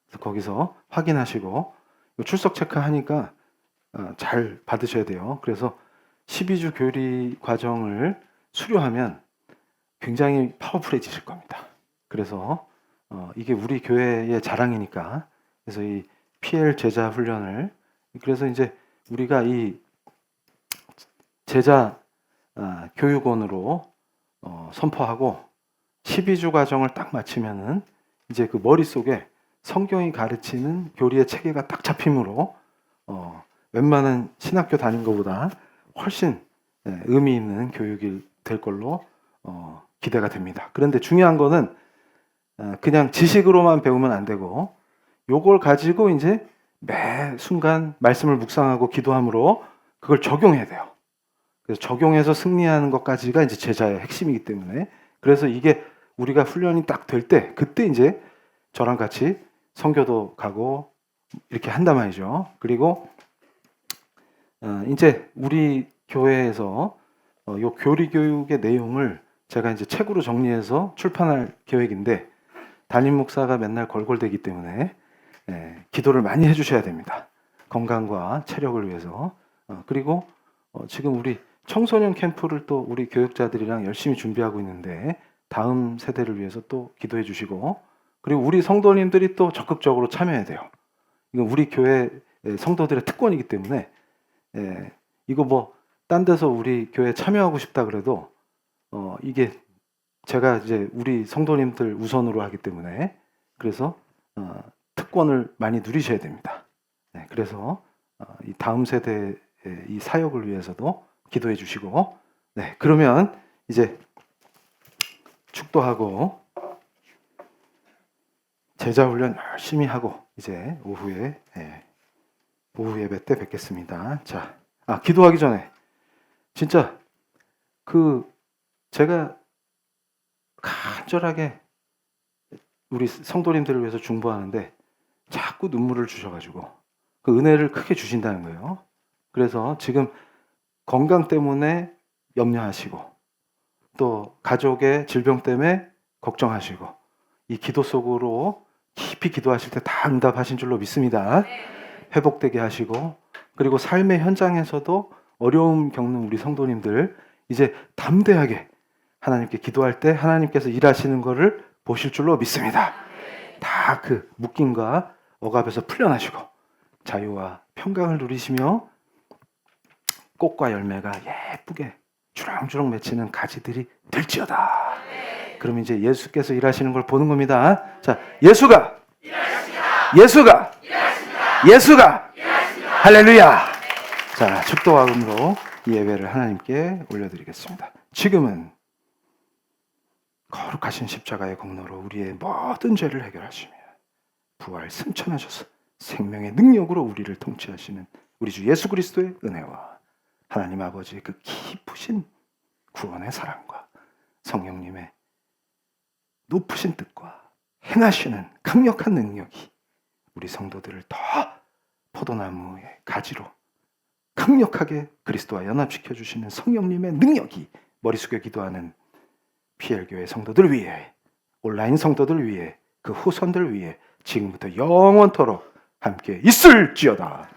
그래서 거기서 확인하시고 출석 체크하니까 잘 받으셔야 돼요. 그래서 12주 교리 과정을 수료하면 굉장히 파워풀해지실 겁니다. 그래서 이게 우리 교회의 자랑이니까 그래서 이 PL 제자 훈련을 그래서 이제 우리가 이 제자 교육원으로 선포하고 12주 과정을 딱 마치면은 이제 그 머릿속에 성경이 가르치는 교리의 체계가 딱 잡힘으로 웬만한 신학교 다닌 것보다 훨씬 의미 있는 교육이 될 걸로 기대가 됩니다. 그런데 중요한 거는 그냥 지식으로만 배우면 안 되고 요걸 가지고 이제 매 순간 말씀을 묵상하고 기도함으로 그걸 적용해야 돼요. 그래서 적용해서 승리하는 것까지가 이제 제자의 핵심이기 때문에 그래서 이게 우리가 훈련이 딱 될 때 그때 이제 저랑 같이 선교도 가고 이렇게 한단 말이죠. 그리고 이제 우리 교회에서 요 교리 교육의 내용을 제가 이제 책으로 정리해서 출판할 계획인데 담임 목사가 맨날 걸걸대기 때문에 기도를 많이 해주셔야 됩니다. 건강과 체력을 위해서. 그리고 지금 우리 청소년 캠프를 또 우리 교육자들이랑 열심히 준비하고 있는데 다음 세대를 위해서 또 기도해 주시고, 그리고 우리 성도님들이 또 적극적으로 참여해야 돼요. 이건 우리 교회 성도들의 특권이기 때문에 이거 뭐 딴 데서 우리 교회 참여하고 싶다 그래도 이게 제가 이제 우리 성도님들 우선으로 하기 때문에 그래서 특권을 많이 누리셔야 됩니다. 그래서 이 다음 세대의 이 사역을 위해서도 기도해 주시고, 그러면 이제 축도하고 제자 훈련 열심히 하고 이제 오후에 오후 예배 때 뵙겠습니다. 자, 기도하기 전에 진짜 제가 간절하게 우리 성도님들을 위해서 중보하는데 자꾸 눈물을 주셔가지고 그 은혜를 크게 주신다는 거예요. 그래서 지금 건강 때문에 염려하시고 또 가족의 질병 때문에 걱정하시고 이 기도 속으로 깊이 기도하실 때 다 응답하신 줄로 믿습니다. 회복되게 하시고, 그리고 삶의 현장에서도 어려움 겪는 우리 성도님들 이제 담대하게 하나님께 기도할 때 하나님께서 일하시는 것을 보실 줄로 믿습니다. 다 그 묶임과 억압에서 풀려나시고 자유와 평강을 누리시며 꽃과 열매가 예쁘게 주렁주렁 맺히는 가지들이 될지어다. 그럼 이제 예수께서 일하시는 걸 보는 겁니다. 자, 예수가 할렐루야. 자, 축도와 음으로 이 예배를 하나님께 올려드리겠습니다. 지금은 거룩하신 십자가의 공로로 우리의 모든 죄를 해결하시며 부활 승천하셔서 생명의 능력으로 우리를 통치하시는 우리 주 예수 그리스도의 은혜와 하나님 아버지의 그 깊으신 구원의 사랑과 성령님의 높으신 뜻과 행하시는 강력한 능력이 우리 성도들을 더 포도나무의 가지로 강력하게 그리스도와 연합시켜 주시는 성령님의 능력이 머리 숙여 기도하는 PL교회 성도들 위해, 온라인 성도들 위해, 그 후손들 위해 지금부터 영원토록 함께 있을지어다.